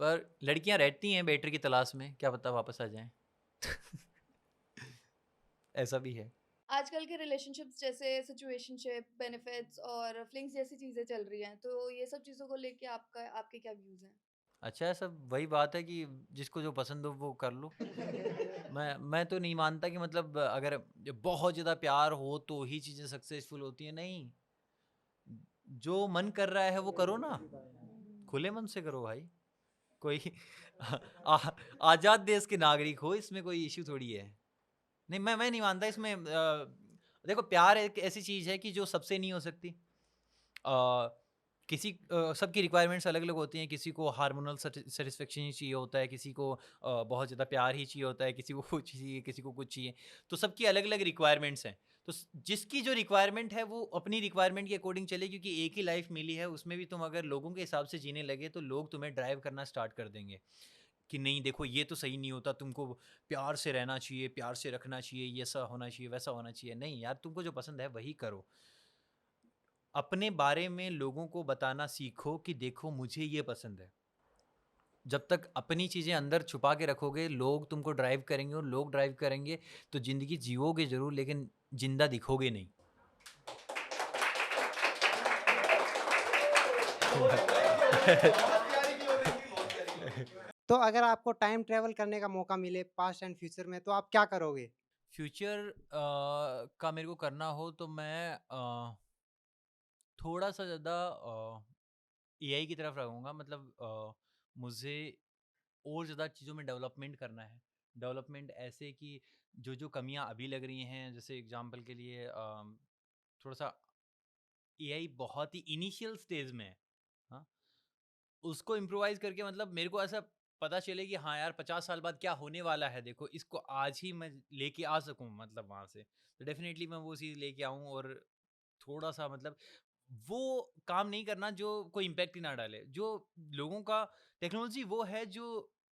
पर लड़कियां रहती हैं बेटर की तलाश में, क्या पता वापस आ जाएं। ऐसा भी है। आजकल के रिलेशनशिप्स जैसे सिचुएशनशिप, बेनिफिट्स और फ्लिंग्स जैसी चीज़ें चल रही हैं, तो ये सब चीज़ों को लेके आपके क्या व्यूज़ हैं? अच्छा, सब वही बात है कि जिसको जो पसंद हो वो कर लो। मैं तो नहीं मानता कि मतलब अगर बहुत ज़्यादा प्यार हो तो ही चीज़ें सक्सेसफुल होती हैं, नहीं। जो मन कर रहा है वो करो ना, खुले मन से करो भाई। कोई आ, आज़ाद देश के नागरिक हो, इसमें कोई इश्यू थोड़ी है। नहीं, मैं नहीं मानता इसमें। देखो, प्यार एक ऐसी चीज़ है कि जो सबसे नहीं हो सकती। सबकी रिक्वायरमेंट्स अलग अलग होती हैं। किसी को हार्मोनल सेटिस्फेक्शन ही चाहिए होता है, किसी को बहुत ज़्यादा प्यार ही चाहिए होता है, किसी को कुछ चाहिए, किसी को कुछ चाहिए। तो सबकी अलग अलग रिक्वायरमेंट्स हैं। तो जिसकी जो रिक्वायरमेंट है वो अपनी रिक्वायरमेंट के अकॉर्डिंग चले, क्योंकि एक ही लाइफ मिली है, उसमें भी तुम अगर लोगों के हिसाब से जीने लगे तो लोग तुम्हें ड्राइव करना स्टार्ट कर देंगे कि नहीं देखो, ये तो सही नहीं होता, तुमको प्यार से रहना चाहिए, प्यार से रखना चाहिए, ये ऐसा होना चाहिए, वैसा होना चाहिए। नहीं यार, तुमको जो पसंद है वही करो। अपने बारे में लोगों को बताना सीखो कि देखो मुझे ये पसंद है। जब तक अपनी चीज़ें अंदर छुपा के रखोगे, लोग तुमको ड्राइव करेंगे, और लोग ड्राइव करेंगे तो ज़िंदगी जियोगे ज़रूर, लेकिन ज़िंदा दिखोगे नहीं। तो अगर आपको टाइम ट्रैवल करने का मौका मिले पास्ट एंड फ्यूचर में, तो आप क्या करोगे? फ्यूचर का मेरे को करना हो तो मैं थोड़ा-सा ज़्यादा एआई की तरफ रहूँगा। मतलब मुझे और ज़्यादा चीज़ों में डेवलपमेंट करना है। डेवलपमेंट ऐसे कि जो कमियाँ अभी लग रही हैं, जैसे एग्ज़ाम्पल के लिए थोड़ा-सा एआई बहुत ही इनिशियल स्टेज में है। हाँ, उसको इम्प्रोवाइज़ करके, मतलब मेरे को ऐसा पता चले कि हाँ यार, 50 साल बाद क्या होने वाला है, देखो इसको आज ही मैं लेके आ सकूँ मतलब वहाँ से। तो डेफ़िनेटली मैं वो चीज़ लेके आऊँ, और थोड़ा-सा मतलब वो काम नहीं करना जो कोई इम्पैक्ट ही ना डाले। जो लोगों का, टेक्नोलॉज़ी वो है जो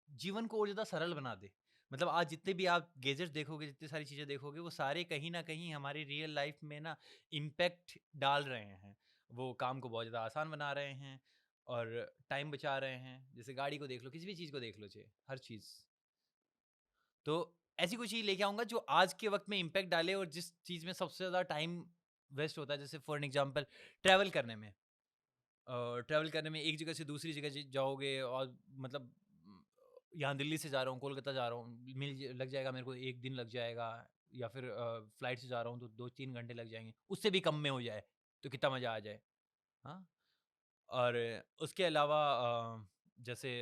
जीवन को और ज़्यादा सरल बना दे। मतलब आज जितने भी आप गैजेट्स देखोगे, जितनी सारी चीज़ें देखोगे, वो सारे कहीं न कहीं हमारी रियल लाइफ़ में ना इम्पैक्ट डाल रहे हैं। वो काम को बहुत ज़्यादा आसान बना रहे हैं और टाइम बचा रहे हैं। जैसे गाड़ी को देख लो, किसी भी चीज़ को देख लो, चाहे हर चीज़। तो ऐसी कोई चीज़ लेके आऊँगा जो आज के वक़्त में इम्पैक्ट डाले, और जिस चीज़ में सबसे ज़्यादा टाइम वेस्ट होता है, जैसे फॉर एन एग्ज़ाम्पल ट्रैवल करने में। ट्रैवल करने में एक जगह से दूसरी जगह जाओगे, और मतलब यहाँ दिल्ली से जा रहा हूँ, कोलकाता जा रहा हूँ, लग जाएगा मेरे को 1 दिन लग जाएगा, या फिर फ्लाइट से जा रहा हूँ तो 2-3 घंटे लग जाएंगे, उससे भी कम में हो जाए तो कितना मज़ा आ जाए। हाँ, और उसके अलावा जैसे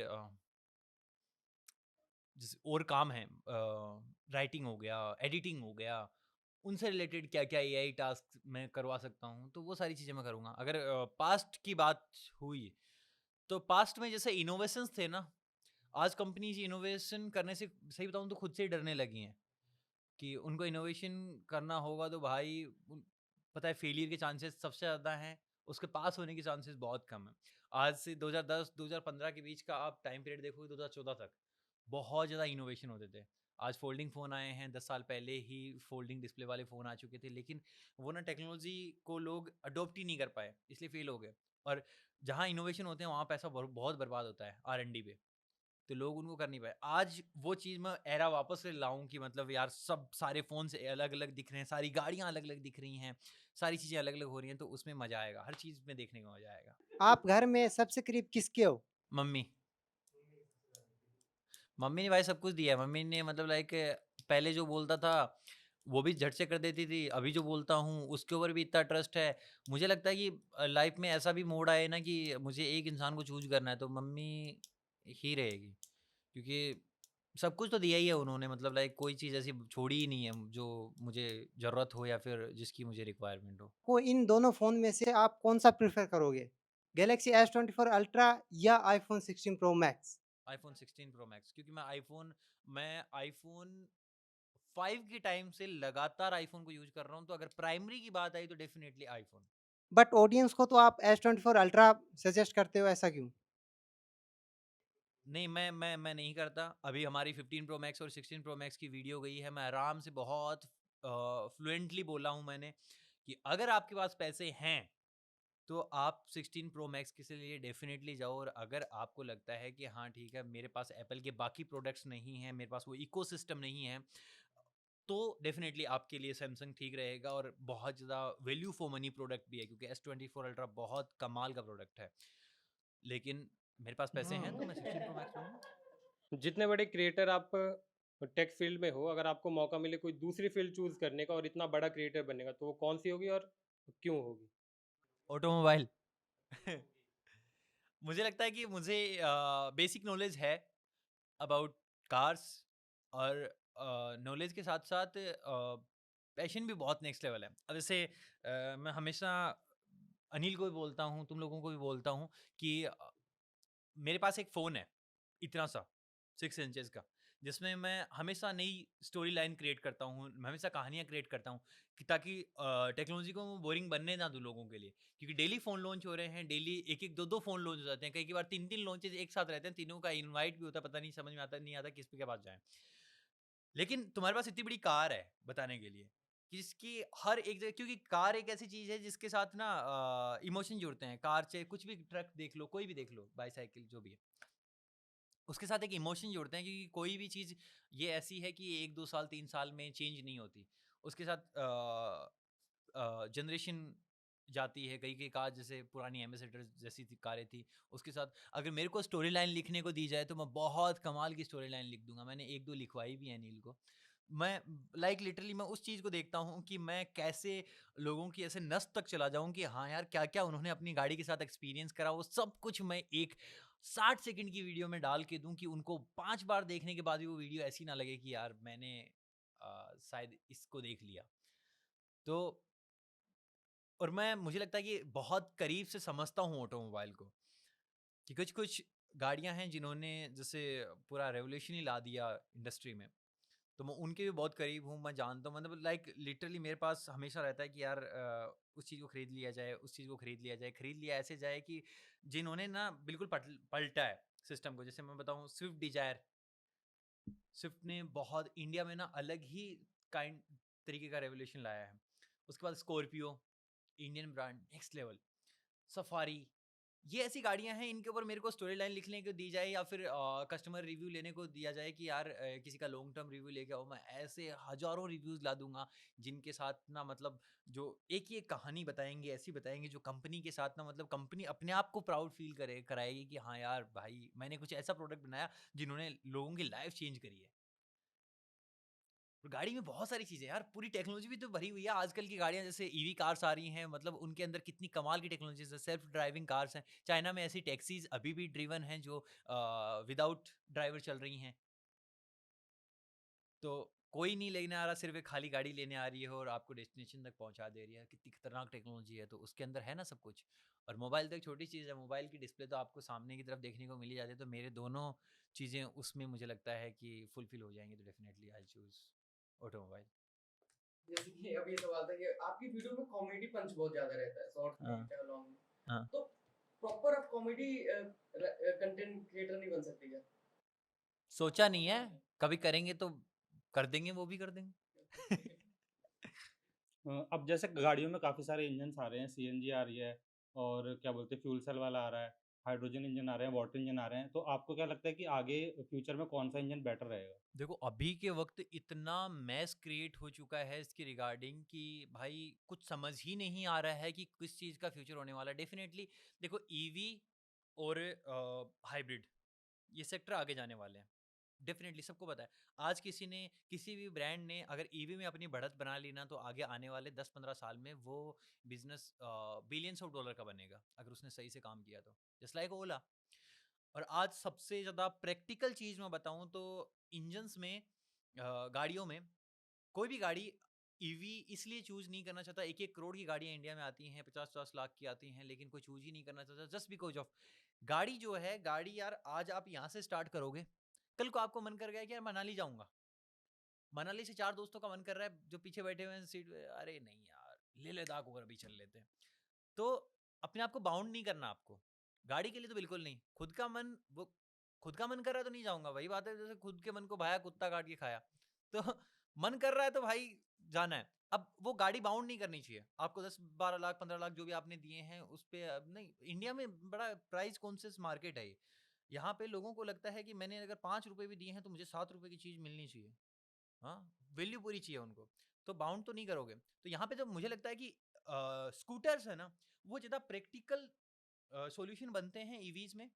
जैसे और काम है, राइटिंग हो गया, एडिटिंग हो गया, उनसे रिलेटेड क्या क्या एआई टास्क मैं करवा सकता हूँ, तो वो सारी चीज़ें मैं करूँगा। अगर पास्ट की बात हुई, तो पास्ट में जैसे इनोवेशंस थे ना, आज कंपनीज इनोवेशन करने से, सही बताऊँ तो, खुद से ही डरने लगी हैं कि उनको इनोवेशन करना होगा तो भाई पता है फेलियर के चांसेस सबसे ज़्यादा हैं, उसके पास होने के चांसेस बहुत कम है। आज से 2010 2015 के बीच का आप टाइम पीरियड देखोगे, 2014 तक बहुत ज़्यादा इनोवेशन होते थे। आज फोल्डिंग फ़ोन आए हैं, 10 साल पहले ही फोल्डिंग डिस्प्ले वाले फ़ोन आ चुके थे, लेकिन वो ना टेक्नोलॉजी को लोग अडोप्ट ही नहीं कर पाए, इसलिए फेल हो गए। और जहाँ इनोवेशन होते हैं वहाँ पैसा बहुत बर्बाद होता है R&D पे। तो लोग उनको कर नहीं पाए। आज वो चीज़ मैं एरा वापस से लाऊं कि मतलब यार सब सारे फ़ोन से अलग अलग दिख रहे हैं, सारी गाड़ियाँ अलग अलग दिख रही हैं, सारी चीज़ें अलग अलग हो रही हैं, तो उसमें मज़ा आएगा, हर चीज़ में देखने का मज़ा आएगा। आप घर में सबसे करीब किसके हो? मम्मी मम्मी ने भाई सब कुछ दिया है। मम्मी ने मतलब लाइक पहले जो बोलता था वो भी झट से कर देती थी, अभी जो बोलता हूँ उसके ऊपर भी इतना ट्रस्ट है। मुझे लगता है कि लाइफ में ऐसा भी मोड़ आए ना कि मुझे एक इंसान को चूज करना है तो मम्मी ही रहेगी, क्योंकि सब कुछ तो दिया ही है उन्होंने। मतलब लाइक कोई चीज़ ऐसी छोड़ी ही नहीं है जो मुझे ज़रूरत हो या फिर जिसकी मुझे रिक्वायरमेंट हो। को इन दोनों फ़ोन में से आप कौन-सा प्रेफ़र करोगे? गैलेक्सी S24 अल्ट्रा या iPhone 16 pro max? IPhone 16 pro max, क्योंकि मैं आईफोन 5 के टाइम से लगातार आईफोन को यूज कर रहा हूँ, तो अगर प्राइमरी की बात आई तो डेफिनेटली आईफोन। बट ऑडियंस को तो आप S24 अल्ट्रा सजेस्ट करते हो, ऐसा क्यों? नहीं, मैं नहीं करता। अभी हमारी 15 प्रो मैक्स और 16 प्रो मैक्स की वीडियो गई है। मैं आराम से बहुत फ्लुएंटली बोला हूँ मैंने कि अगर आपके पास पैसे हैं तो आप 16 प्रो मैक्स के लिए डेफिनेटली जाओ, और अगर आपको लगता है कि हाँ ठीक है मेरे पास एप्पल के बाकी प्रोडक्ट्स नहीं हैं, मेरे पास वो इकोसिस्टम नहीं है, तो डेफिनेटली आपके लिए सैमसंग ठीक रहेगा। और बहुत ज़्यादा वैल्यू फॉर मनी प्रोडक्ट भी है, क्योंकि S24 अल्ट्रा बहुत कमाल का प्रोडक्ट है। लेकिन मेरे पास पैसे हैं तो मैं 16 प्रो मैक्स लूँगा। जितने बड़े क्रिएटर आप टेक फील्ड में हो, अगर आपको मौका मिले कोई दूसरी फील्ड चूज करने का और इतना बड़ा क्रिएटर बनने का, तो वो कौन सी होगी और क्यों होगी? ऑटोमोबाइल। मुझे लगता है कि मुझे बेसिक नॉलेज है अबाउट कार्स, और नॉलेज के साथ साथ पैशन भी बहुत नेक्स्ट लेवल है। अब जैसे मैं हमेशा अनिल को भी बोलता हूँ, तुम लोगों को भी बोलता हूँ कि मेरे पास एक फ़ोन है इतना सा 6 इंचेस का, जिसमें मैं हमेशा नई स्टोरी लाइन क्रिएट करता हूँ, मैं हमेशा कहानियाँ क्रिएट करता हूँ कि ताकि टेक्नोलॉजी को बोरिंग बनने ना दूँ लोगों के लिए, क्योंकि डेली फ़ोन लॉन्च हो रहे हैं, डेली एक एक दो दो फ़ोन लॉन्च हो जाते हैं, कई बार तीन तीन लॉन्चेज एक साथ रहते हैं, तीनों का इनवाइट भी होता है, पता नहीं समझ में आता नहीं आता किस पे के पास जाएं। लेकिन तुम्हारे पास इतनी बड़ी कार है बताने के लिए कि जिसकी हर एक जगह, क्योंकि कार एक ऐसी चीज है जिसके साथ ना इमोशन जुड़ते हैं। कार चाहे कुछ भी, ट्रक देख लो, कोई भी देख लो, बाईसाइकिल जो भी है, उसके साथ एक इमोशन जुड़ते हैं, क्योंकि कोई भी चीज़ ये ऐसी है कि 1-2 साल 3 साल में चेंज नहीं होती। उसके साथ जनरेशन जाती है। कई कई कार जैसे पुरानी एम्बेसडर जैसी कारें थी, उसके साथ अगर मेरे को स्टोरी लाइन लिखने को दी जाए तो मैं बहुत कमाल की स्टोरी लाइन लिख दूंगा। मैंने एक दो लिखवाई भी है नील को। मैं लाइक लिटरली मैं उस चीज़ को देखता हूँ कि मैं कैसे लोगों की ऐसे नस तक चला जाऊं कि हाँ यार क्या क्या उन्होंने अपनी गाड़ी के साथ एक्सपीरियंस करा, वो सब कुछ मैं एक 60 सेकंड की वीडियो में डाल के दूं कि उनको 5 बार देखने के बाद भी वो वीडियो ऐसी ना लगे कि यार मैंने शायद इसको देख लिया। तो और मैं मुझे लगता है कि बहुत करीब से समझता हूँ ऑटोमोबाइल को, कि कुछ कुछ गाड़ियां हैं जिन्होंने जैसे पूरा रेवोल्यूशन ही ला दिया इंडस्ट्री में, तो मैं उनके भी बहुत करीब हूँ। मैं जानता हूँ, मतलब लाइक लिटरली मेरे पास हमेशा रहता है कि यार उस चीज़ को खरीद लिया जाए, उस चीज़ को खरीद लिया जाए, खरीद लिया ऐसे जाए कि जिन्होंने ना बिल्कुल पलटा है सिस्टम को। जैसे मैं बताऊँ, स्विफ्ट डिजायर, स्विफ्ट ने बहुत इंडिया में ना अलग ही काइंड तरीके का रेवोल्यूशन लाया है। उसके बाद Scorpio, Indian brand next level, safari, ये ऐसी गाड़ियां हैं इनके ऊपर मेरे को स्टोरी लाइन लिखने को दी जाए या फिर कस्टमर रिव्यू लेने को दिया जाए कि यार किसी का लॉन्ग टर्म रिव्यू लेके आओ, मैं ऐसे हजारों रिव्यूज ला दूंगा जिनके साथ ना मतलब जो एक ही एक कहानी बताएंगे, ऐसी बताएंगे जो कंपनी के साथ ना मतलब कंपनी अपने आप को प्राउड फील कराएगी कि हाँ यार भाई मैंने कुछ ऐसा प्रोडक्ट बनाया जिन्होंने लोगों की लाइफ चेंज करी है। और गाड़ी में बहुत सारी चीजें यार, पूरी टेक्नोलॉजी भी तो भरी हुई है। आजकल की गाड़ियां जैसे ईवी कार्स आ रही हैं, मतलब उनके अंदर कितनी कमाल की टेक्नोलॉजी है। सेल्फ ड्राइविंग कार्स हैं, चाइना में ऐसी टैक्सीज अभी भी ड्रिवन हैं जो विदाउट ड्राइवर चल रही हैं। तो कोई नहीं लेने आ रहा, सिर्फ एक खाली गाड़ी लेने आ रही है और आपको डेस्टिनेशन तक पहुंचा दे रही है। कितनी खतरनाक टेक्नोलॉजी है, तो उसके अंदर है ना सब कुछ। और मोबाइल तो एक छोटी चीज़ है, मोबाइल की डिस्प्ले तो आपको सामने की तरफ देखने को मिल ही जाती है। तो मेरे दोनों चीज़ें उसमें मुझे लगता है कि फुलफिल हो जाएंगी, तो डेफिनेटली आई चूज ऑटोमोबाइल। जैसे कि अभी ये सवाल था कि आपकी वीडियो में कॉमेडी पंच बहुत ज्यादा रहता है, शॉर्ट्स हाँ में चाहे लॉन्ग में, हाँ। तो प्रॉपर आप कॉमेडी कंटेंट क्रिएटर नहीं बन सकते क्या? सोचा नहीं है, कभी करेंगे तो कर देंगे, वो भी कर देंगे। अब जैसे गाड़ियों में काफ़ी सारे इंजन्स आ रहे हैं, सीएनजी आ रही है और क्या बोलते हैं फ्यूल सेल वाला आ रहा है। हाइड्रोजन इंजन आ रहे हैं, वाटर इंजन आ रहे हैं, तो आपको क्या लगता है कि आगे फ्यूचर में कौन सा इंजन बेटर रहेगा? देखो अभी के वक्त इतना मैस क्रिएट हो चुका है इसके रिगार्डिंग कि भाई कुछ समझ ही नहीं आ रहा है कि किस चीज़ का फ्यूचर होने वाला है। डेफिनेटली देखो ईवी और हाइब्रिड ये सेक्टर आगे जाने वाले हैं। डेफिनेटली सबको पता है। आज किसी ने किसी भी ब्रांड ने अगर ईवी में अपनी बढ़त बना ली ना, तो आगे आने वाले 10-15 साल में वो बिजनेस बिलियंस ऑफ डॉलर का बनेगा अगर उसने सही से काम किया तो, जस्ट लाइक ओला। और आज सबसे ज़्यादा प्रैक्टिकल चीज़ मैं बताऊँ तो इंजन्स में गाड़ियों में कोई भी गाड़ी ईवी इसलिए चूज नहीं करना चाहता। 1-1 करोड़ की गाड़ियाँ इंडिया में आती हैं, 50-50 लाख की आती हैं, लेकिन कोई चूज ही नहीं करना चाहता जस्ट बिकॉज ऑफ गाड़ी जो है। गाड़ी यार आज आप यहाँ से स्टार्ट करोगे, कल को आपको मन कर गया कि यार मनाली जाऊंगा, मनाली से 4 दोस्तों का मन कर रहा है जो पीछे बैठे हुए हैं सीट पे, अरे नहीं यार लेह लद्दाख होकर अभी चल लेते हैं। तो अपने आप को बाउंड नहीं करना आपको, गाड़ी के लिए तो बिल्कुल नहीं। खुद का मन, वो खुद का मन कर रहा है तो नहीं जाऊंगा, वही बात है जैसे खुद के मन को भाया कुत्ता काट के खाया। तो मन कर रहा है तो भाई जाना है। अब वो गाड़ी बाउंड नहीं करनी चाहिए आपको। 10-12 लाख 15 लाख जो भी आपने दिए हैं उस पे अब नहीं। इंडिया में बड़ा प्राइस कॉन्शियस मार्केट है ये। यहाँ पे लोगों को लगता है कि मैंने अगर 5 रुपए भी दिए हैं तो मुझे 7 रुपए की चीज मिलनी चाहिए। हाँ, वैल्यू पूरी चाहिए उनको, तो बाउंड तो नहीं करोगे। तो यहाँ पे जब मुझे लगता है कि स्कूटर्स है ना, वो ज़्यादा प्रैक्टिकल सॉल्यूशन बनते हैं ईवीज में।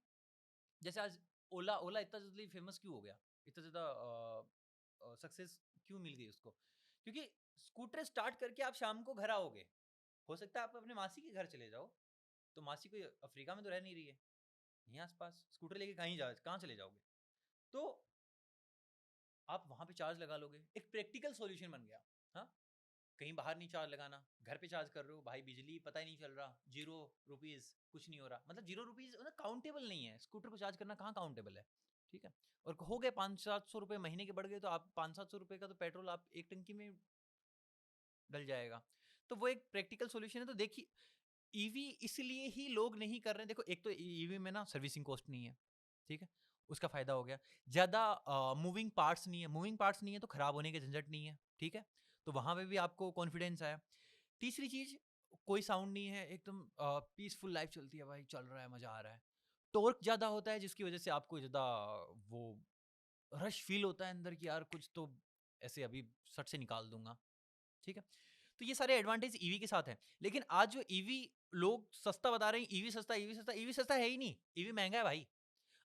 जैसे आज ओला ओला इतना जल्दी फेमस क्यों हो गया, इतना ज़्यादा सक्सेस क्यों मिल गई उसको? क्योंकि स्कूटर स्टार्ट करके आप शाम को घर आओगे, हो सकता है आप अपने मासी के घर चले जाओ, तो मासी कोई अफ्रीका में तो रह नहीं रही है, यहीं आसपास स्कूटर लेके कहीं जा कहाँ चले जाओगे? तो आप वहाँ पे चार्ज लगा लोगे, एक प्रैक्टिकल सॉल्यूशन बन गया। हाँ, कहीं बाहर नहीं चार्ज लगाना, घर पे चार्ज कर रहे हो, भाई बिजली पता ही नहीं चल रहा, 0 रुपीज़ कुछ नहीं हो रहा। मतलब 0 रुपीज़ मतलब काउंटेबल नहीं है, स्कूटर को चार्ज करना कहाँ काउंटेबल है, ठीक है? और हो गए 500-700 रुपये महीने के बढ़ गए, तो आप 500-700 रुपये का तो पेट्रोल आप एक टंकी में डल जाएगा। तो वो एक प्रैक्टिकल सॉल्यूशन है। तो देखिए ईवी इसलिए ही लोग नहीं कर रहे हैं। देखो एक तो ईवी में ना सर्विसिंग कॉस्ट नहीं है, ठीक है, उसका फायदा हो गया। ज़्यादा मूविंग पार्ट्स नहीं है, मूविंग पार्ट्स नहीं है तो खराब होने के झंझट नहीं है, ठीक है। तो वहाँ पे भी आपको कॉन्फिडेंस आया। तीसरी चीज़, कोई साउंड नहीं है, एकदम पीसफुल लाइफ चलती है भाई, चल रहा है, मज़ा आ रहा है। टॉर्क ज़्यादा होता है जिसकी वजह से आपको ज़्यादा वो रश फील होता है अंदर कि यार कुछ तो ऐसे अभी सट से निकाल दूंगा, ठीक है। तो ये सारे एडवांटेज ईवी के साथ हैं। लेकिन आज जो ईवी लोग सस्ता बता रहे हैं, ईवी सस्ता, ईवी सस्ता, ईवी सस्ता है ही नहीं, ईवी महंगा है भाई।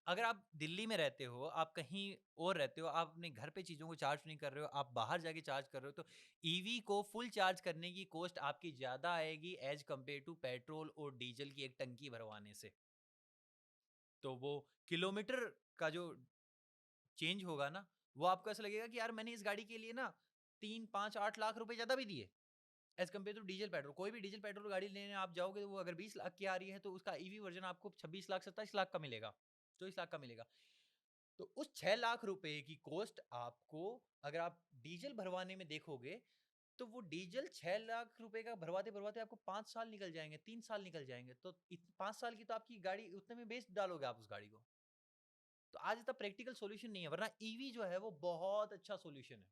अगर आप दिल्ली में रहते हो, आप कहीं और रहते हो, आप अपने घर पे चीज़ों को चार्ज नहीं कर रहे हो, आप बाहर जाके चार्ज कर रहे हो, तो ईवी को फुल चार्ज करने की कॉस्ट आपकी ज़्यादा आएगी एज कम्पेयर टू पेट्रोल और डीजल की एक टंकी भरवाने से। तो वो किलोमीटर का जो चेंज होगा ना, वो आपको ऐसा लगेगा कि यार मैंने इस गाड़ी के लिए ना 3-5-8 लाख रुपए ज़्यादा भी दिए as compare to diesel petrol. कोई भी डीजल पेट्रोल गाड़ी लेने आप जाओगे, तो वो अगर 20 लाख की आ रही है तो उसका ईवी वर्जन आपको 26 लाख 27 लाख का मिलेगा, 24 लाख का मिलेगा। तो उस 6 लाख रुपए की कॉस्ट आपको अगर आप डीजल भरवाने में देखोगे, तो वो डीजल 6 लाख रुपए का भरवाते भरवाते आपको 5 साल निकल जाएंगे, 3 साल निकल जाएंगे। तो 5 साल की तो आपकी गाड़ी उतने में बेच डालोगे आप उस गाड़ी को। तो आज इतना प्रैक्टिकल सॉल्यूशन नहीं है, वरना ईवी जो है वो बहुत अच्छा सॉल्यूशन है।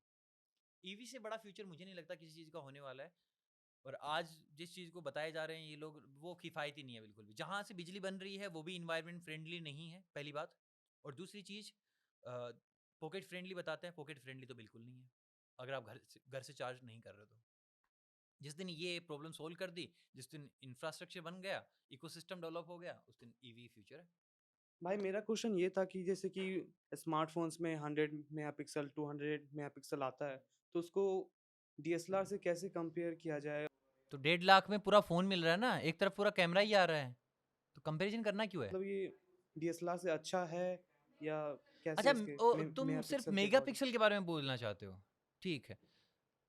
ईवी से बड़ा फ्यूचर मुझे नहीं लगता किसी चीज़ का होने वाला है। और आज जिस चीज़ को बताए जा रहे हैं ये लोग, वो किफ़ायती नहीं है बिल्कुल भी। जहाँ से बिजली बन रही है वो भी इन्वायरमेंट फ्रेंडली नहीं है, पहली बात। और दूसरी चीज़, पॉकेट फ्रेंडली बताते हैं, पॉकेट फ्रेंडली तो बिल्कुल नहीं है अगर आप घर से चार्ज नहीं कर रहे हो तो। जिस दिन ये प्रॉब्लम सोल्व कर दी, जिस दिन इंफ्रास्ट्रक्चर बन गया, इकोसिस्टम डेवलप हो गया, उस दिन ईवी फ्यूचर है। भाई मेरा क्वेश्चन ये था कि जैसे कि स्मार्टफोन्स में 100 मेगापिक्सल 200 मेगापिक्सल आता है, तो उसको डीएसएलआर से कैसे कंपेयर किया जाए? तो 1.5 लाख में पूरा फ़ोन मिल रहा है ना, एक तरफ पूरा कैमरा ही आ रहा है, तो कंपैरिजन करना क्यों है? मतलब ये डीएसएलआर से अच्छा है या कैसे अच्छा इसके तुम सिर्फ मेगापिक्सल के अकॉर्डिंग? मेगापिक्सल के बारे में बोलना चाहते हो, ठीक है।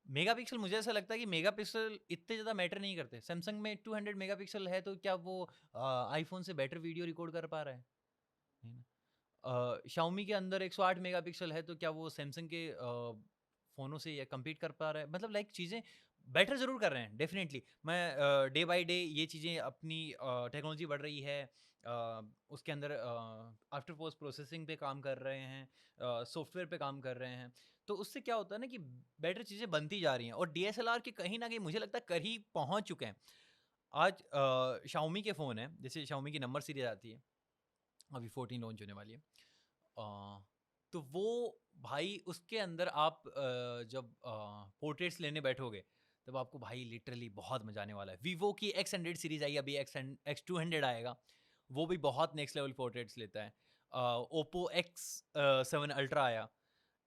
मेगापिक्सल मुझे ऐसा लगता है कि मेगापिक्सल इतने ज़्यादा मैटर नहीं करते। सैमसंग में 200 मेगापिक्सल है तो क्या वो आईफोन से बेटर वीडियो रिकॉर्ड कर पा रहा है? नहीं ना। शाओमी के अंदर 108 मेगापिक्सल है तो क्या वो सैमसंग के फ़ोनों से या कम्पीट कर पा रहा है? मतलब लाइक चीज़ें बेटर ज़रूर कर रहे हैं डेफिनेटली। मैं डे बाय डे ये चीज़ें अपनी टेक्नोलॉजी बढ़ रही है, उसके अंदर आफ्टर पोस्ट प्रोसेसिंग पे काम कर रहे हैं, सॉफ्टवेयर पे काम कर रहे हैं। तो उससे क्या होता है ना कि बेटर चीज़ें बनती जा रही हैं और डीएसएलआर के कहीं ना कहीं मुझे लगता है करीब पहुंच चुके हैं। आज शाओमी के फ़ोन है, जैसे शाओमी की नंबर सीरीज आती है, अभी 14 लॉन्च होने वाली है। तो वो भाई उसके अंदर आप जब पोर्ट्रेट्स लेने बैठोगे तब आपको भाई लिटरली बहुत मजा आने वाला है। वीवो की X100 सीरीज आई, अभी X200 आएगा, वो भी बहुत नेक्स्ट लेवल पोर्ट्रेट्स लेता है। ओप्पो X7 अल्ट्रा आया।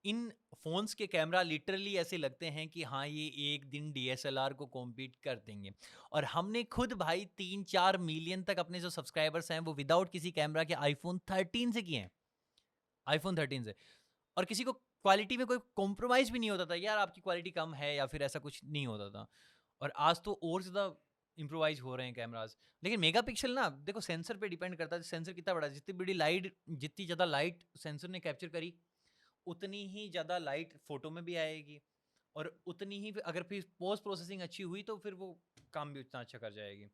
इन फोन्स के कैमरा लिटरली ऐसे लगते हैं कि हाँ ये एक दिन DSLR को कॉम्पीट कर देंगे। और हमने खुद भाई 3-4 मिलियन तक अपने जो सब्सक्राइबर्स हैं वो विदाउट किसी कैमरा के आईफोन 13 से किए हैं, आईफोन 13 से। और किसी को क्वालिटी में कोई कॉम्प्रोमाइज भी नहीं होता था यार, आपकी क्वालिटी कम है या फिर ऐसा कुछ नहीं होता था। और आज तो और ज़्यादा इम्प्रोवाइज हो रहे हैं कैमराज। लेकिन मेगापिक्सल ना देखो सेंसर पे डिपेंड करता है, सेंसर कितना बड़ा है, जितनी बड़ी लाइट, जितनी ज़्यादा लाइट सेंसर ने कैप्चर करी उतनी ही ज़्यादा लाइट फोटो में भी आएगी, और उतनी ही अगर फिर पोस्ट प्रोसेसिंग अच्छी हुई तो फिर वो काम भी उतना अच्छा कर जाएगी।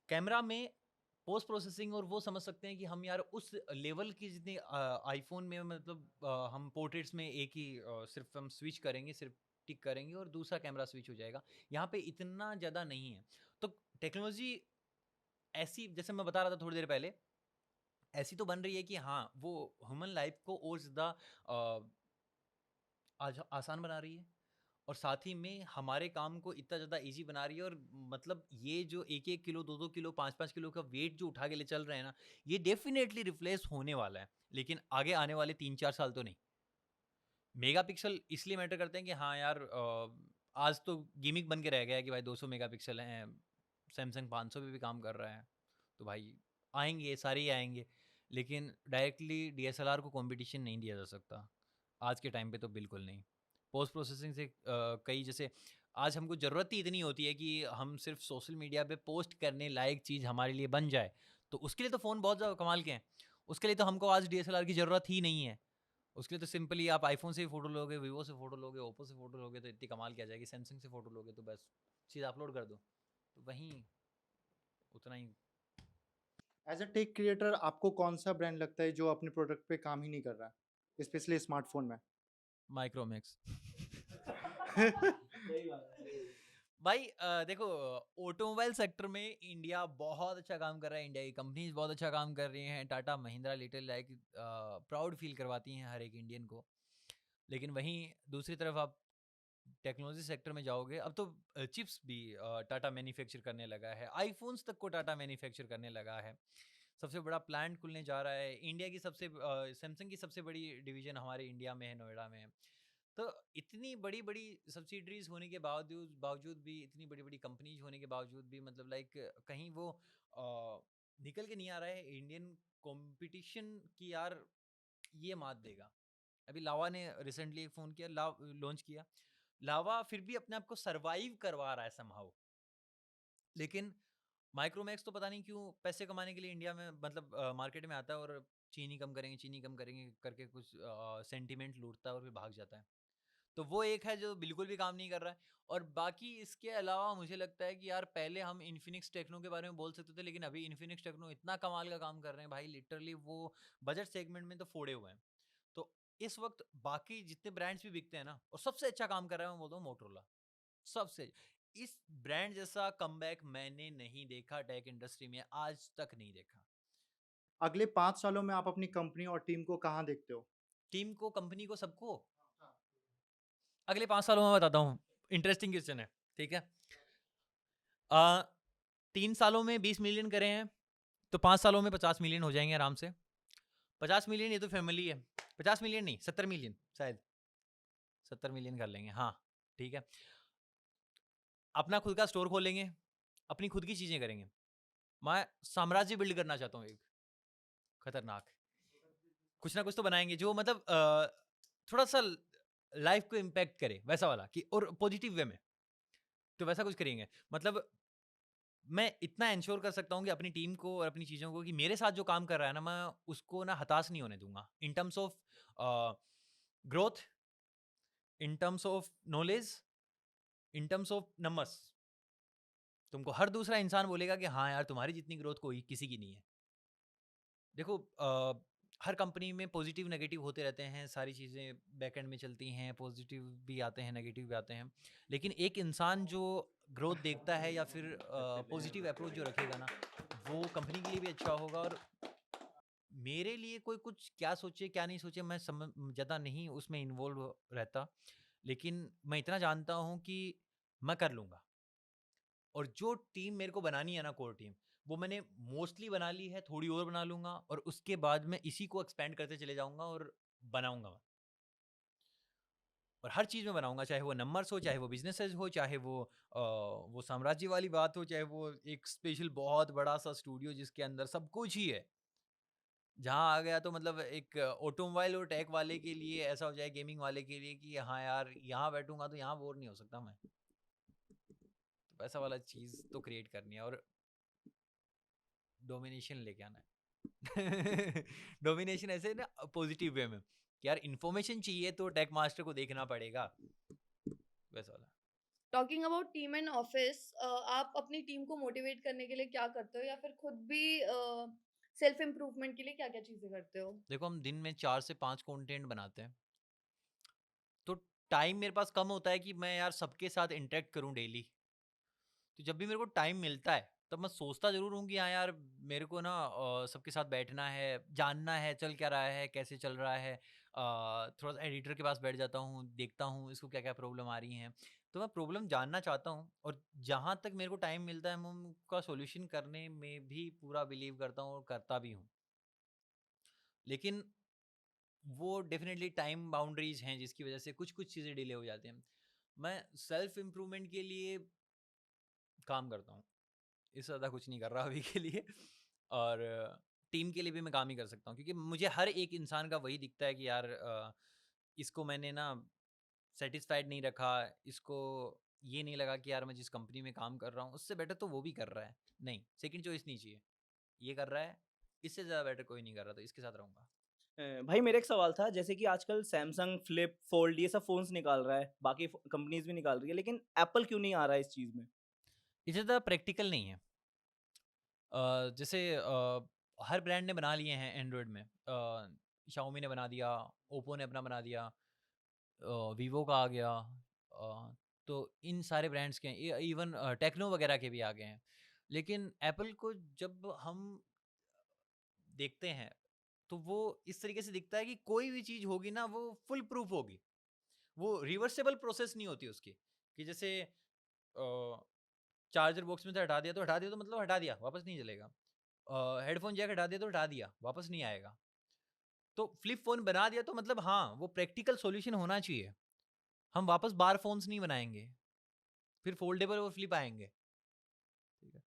कैमरा में पोस्ट प्रोसेसिंग और वो समझ सकते हैं कि हम यार उस लेवल की जितनी आईफोन में मतलब हम पोर्ट्रेट्स में एक ही सिर्फ हम स्विच करेंगे, सिर्फ टिक करेंगे और दूसरा कैमरा स्विच हो जाएगा। यहाँ पे इतना ज़्यादा नहीं है। तो टेक्नोलॉजी ऐसी, जैसे मैं बता रहा था थोड़ी देर पहले, ऐसी तो बन रही है कि हाँ वो ह्यूमन लाइफ को और ज़्यादा आसान बना रही है, और साथ ही में हमारे काम को इतना ज़्यादा इजी बना रही है। और मतलब ये जो 1-1 किलो 2-2 किलो 5-5 किलो का वेट जो उठा के ले चल रहे हैं ना, ये डेफिनेटली रिप्लेस होने वाला है, लेकिन आगे आने वाले 3-4 साल तो नहीं। मेगापिक्सल इसलिए मैटर करते हैं कि हाँ यार आज तो गिमिक बन के रह गया है कि भाई 200 मेगापिक्सल हैं, सैमसंग 500 पे भी काम कर रहा है, तो भाई आएंगे, सारे ही आएंगे। लेकिन डायरेक्टली DSLR को कंपटीशन नहीं दिया जा सकता आज के टाइम पे, तो बिल्कुल नहीं। पोस्ट प्रोसेसिंग से कई, जैसे आज हमको ज़रूरत ही इतनी होती है कि हम सिर्फ सोशल मीडिया पे पोस्ट करने लायक चीज़ हमारे लिए बन जाए, तो उसके लिए तो फ़ोन बहुत ज़्यादा कमाल के हैं। उसके लिए तो हमको आज DSLR की ज़रूरत ही नहीं है। उसके लिए तो सिंपली आप आईफोन से भी फ़ोटो लोगे, वीवो से फ़ोटो लोगे, ओप्पो से फ़ोटो लोगे तो इतनी कमाल की आ जाएगी, सैमसंग से फ़ोटो लोगे तो बस चीज़ अपलोड कर दो, तो वहीं उतना ही। एज अ टेक क्रिएटर आपको कौन सा ब्रांड लगता है जो अपने प्रोडक्ट पे काम ही नहीं कर रहा है, स्पेशली स्मार्टफोन में? माइक्रोमैक्स। भाई देखो ऑटोमोबाइल सेक्टर में इंडिया बहुत अच्छा काम कर रहा है, इंडिया की कंपनीज बहुत अच्छा काम कर रही हैं। Tata Mahindra little like proud feel करवाती हैं हर एक इंडियन को। लेकिन वहीं दूसरी तरफ आप टेक्नोलॉजी सेक्टर में जाओगे, अब तो चिप्स भी टाटा मैन्युफैक्चर करने लगा है, आईफोन्स तक को टाटा मैन्युफैक्चर करने लगा है। सबसे बड़ा प्लांट खुलने जा रहा है इंडिया की, सबसे सैमसंग की सबसे बड़ी डिवीजन हमारे इंडिया में है, नोएडा में है। तो इतनी बड़ी बड़ी सब्सिडरीज होने के बावजूद बावजूद भी, इतनी बड़ी बड़ी कंपनीज होने के बावजूद भी, मतलब लाइक कहीं वो निकल के नहीं आ रहा है इंडियन कंपटीशन की यार ये मात देगा। अभी लावा ने रिसेंटली एक फ़ोन किया, लॉन्च किया, लावा फिर भी अपने आप को सरवाइव करवा रहा है समहाउ। लेकिन माइक्रोमैक्स तो पता नहीं क्यों पैसे कमाने के लिए इंडिया में मतलब मार्केट में आता है, और चीनी कम करेंगे, चीनी कम करेंगे करके कुछ सेंटीमेंट लूटता है और फिर भाग जाता है। तो वो एक है जो बिल्कुल भी काम नहीं कर रहा है। और बाकी इसके अलावा मुझे लगता है कि यार पहले हम इन्फिनिक्स टेक्नो के बारे में बोल सकते थे, लेकिन अभी इन्फिनिक्स टेक्नो इतना कमाल का काम कर रहे हैं भाई, लिटरली वो बजट सेगमेंट में तो फोड़े हुए हैं। तो इस वक्त बाकी जितने ब्रांड्स भी बिकते हैं ना, और सबसे अच्छा काम कर रहा है, मैं बोलता हूँ मोटरोला। सबसे इस ब्रांड जैसा कमबैक मैंने नहीं देखा टेक इंडस्ट्री में, आज तक नहीं देखा। अगले 5 सालों में आप अपनी कंपनी और टीम को कहाँ देखते हो? टीम को, कंपनी को, सबको अगले 5 सालों में बताता हूँ। इंटरेस्टिंग क्वेश्चन है, ठीक है। 3 सालों में 20 मिलियन करे हैं तो 5 सालों में 50 मिलियन हो जाएंगे आराम से। 50 मिलियन ये तो फैमिली है, 50 मिलियन नहीं 70 मिलियन, शायद 70 मिलियन कर लेंगे, हाँ ठीक है। अपना खुद का स्टोर खोलेंगे, अपनी खुद की चीज़ें करेंगे। मैं साम्राज्य बिल्ड करना चाहता हूँ एक खतरनाक, कुछ ना कुछ तो बनाएंगे जो मतलब थोड़ा सा लाइफ को इम्पैक्ट करे, वैसा वाला कि, और पॉजिटिव वे में, तो वैसा कुछ करेंगे। मतलब मैं इतना इंश्योर कर सकता हूँ कि अपनी टीम को और अपनी चीज़ों को, कि मेरे साथ जो काम कर रहा है ना, मैं उसको ना हताश नहीं होने दूंगा, in terms of growth, in terms of knowledge, in terms of numbers. तुमको हर दूसरा इंसान बोलेगा कि हाँ यार तुम्हारी जितनी ग्रोथ कोई किसी की नहीं है। देखो हर कंपनी में पॉजिटिव नेगेटिव होते रहते हैं, सारी चीज़ें बैकएंड में चलती हैं, पॉजिटिव भी आते हैं, नेगेटिव भी आते हैं। लेकिन एक इंसान जो ग्रोथ देखता है या फिर पॉजिटिव अप्रोच जो रखेगा ना, वो कंपनी के लिए भी अच्छा होगा और मेरे लिए कोई कुछ क्या सोचे क्या नहीं सोचे मैं ज़्यादा नहीं उसमें इन्वॉल्व रहता, लेकिन मैं इतना जानता हूँ कि मैं कर लूँगा। और जो टीम मेरे को बनानी है ना कोर टीम, वो मैंने मोस्टली बना ली है, थोड़ी और बना लूँगा और उसके बाद मैं इसी को एक्सपेंड करते चले जाऊँगा और बनाऊँगा मैं। और हर चीज़ में बनाऊँगा, चाहे वो नंबर्स हो, चाहे वो बिज़नेसेस हो, चाहे वो साम्राज्य वाली बात हो, चाहे वो एक स्पेशल बहुत बड़ा-सा स्टूडियो जिसके अंदर सब कुछ ही है। जहाँ आ गया तो मतलब एक ऑटोमोबाइल और टेक वाले के लिए ऐसा हो जाए, गेमिंग वाले के लिए कि हाँ यार, यहाँ बैठूँगा तो यहाँ बोर नहीं हो सकता मैं। तो वैसा वाला चीज़ तो क्रिएट करनी है और डोमिनेशन लेके आना है। डोमिनेशन ऐसे ना पॉजिटिव वे में कि यार इन्फॉर्मेशन चाहिए तो टेक मास्टर को देखना पड़ेगा, वैसा वाला। Talking about team and office, आप अपनी टीम को मोटिवेट करने के लिए क्या करते हो या फिर खुद भी सेल्फ इम्प्रूवमेंट के लिए क्या-क्या चीजें करते हो? देखो हम दिन में 4 से 5 कंटेंट बनाते हैं, तो टाइम मेरे पास कम होता है कि मैं यार सबके साथ इंटरेक्ट करूं डेली। तो जब भी मेरे को टाइम मिलता है तब मैं सोचता ज़रूर हूँ कि हाँ यार मेरे को ना सबके साथ बैठना है, जानना है चल क्या रहा है, कैसे चल रहा है। थोड़ा सा एडिटर के पास बैठ जाता हूँ, देखता हूँ इसको क्या क्या प्रॉब्लम आ रही हैं, तो मैं प्रॉब्लम जानना चाहता हूँ और जहाँ तक मेरे को टाइम मिलता है मैं उनका सॉल्यूशन करने में भी पूरा बिलीव करता हूँ और करता भी हूँ। लेकिन वो डेफिनेटली टाइम बाउंड्रीज हैं जिसकी वजह से कुछ कुछ चीज़ें डिले हो जाती हैं। मैं सेल्फ इम्प्रूवमेंट के लिए काम करता हूँ, इससे ज़्यादा कुछ नहीं कर रहा अभी के लिए। और टीम के लिए भी मैं काम ही कर सकता हूँ क्योंकि मुझे हर एक इंसान का वही दिखता है कि यार इसको मैंने ना सेटिस्फाइड नहीं रखा, इसको ये नहीं लगा कि यार मैं जिस कंपनी में काम कर रहा हूँ उससे बेटर तो वो भी कर रहा है। नहीं, सेकंड चॉइस नहीं चाहिए, ये कर रहा है, इससे ज़्यादा बेटर कोई नहीं कर रहा, तो इसके साथ रहूँगा। भाई मेरा एक सवाल था, जैसे कि आजकल सैमसंग फ्लिप फोल्ड ये सब फोन्स निकाल रहा है, बाकी कंपनीज भी निकाल रही है, लेकिन एप्पल क्यों नहीं आ रहा है इस चीज में? इसे ज़्यादा प्रैक्टिकल नहीं है। जैसे हर ब्रांड ने बना लिए हैं एंड्रॉयड में। शाओमी ने बना दिया, ओप्पो ने अपना बना दिया, वीवो का आ गया। तो इन सारे ब्रांड्स के हैं, इवन टेक्नो वगैरह के भी आ गए हैं। लेकिन एप्पल को जब हम देखते हैं तो वो इस तरीके से दिखता है कि कोई भी चीज़ होगी ना वो फुल प्रूफ होगी, वो रिवर्सेबल प्रोसेस नहीं होती उसकी। कि जैसे चार्जर बॉक्स में से हटा दिया तो मतलब हटा दिया, वापस नहीं चलेगा। हेडफोन जैक हटा दिया तो हटा दिया, वापस नहीं आएगा। तो फ्लिप फ़ोन बना दिया तो मतलब हाँ, वो प्रैक्टिकल सॉल्यूशन होना चाहिए। हम वापस बार फ़ोन्स नहीं बनाएँगे, फिर फ़ोल्डेबल और फ्लिप आएँगे, ठीक है?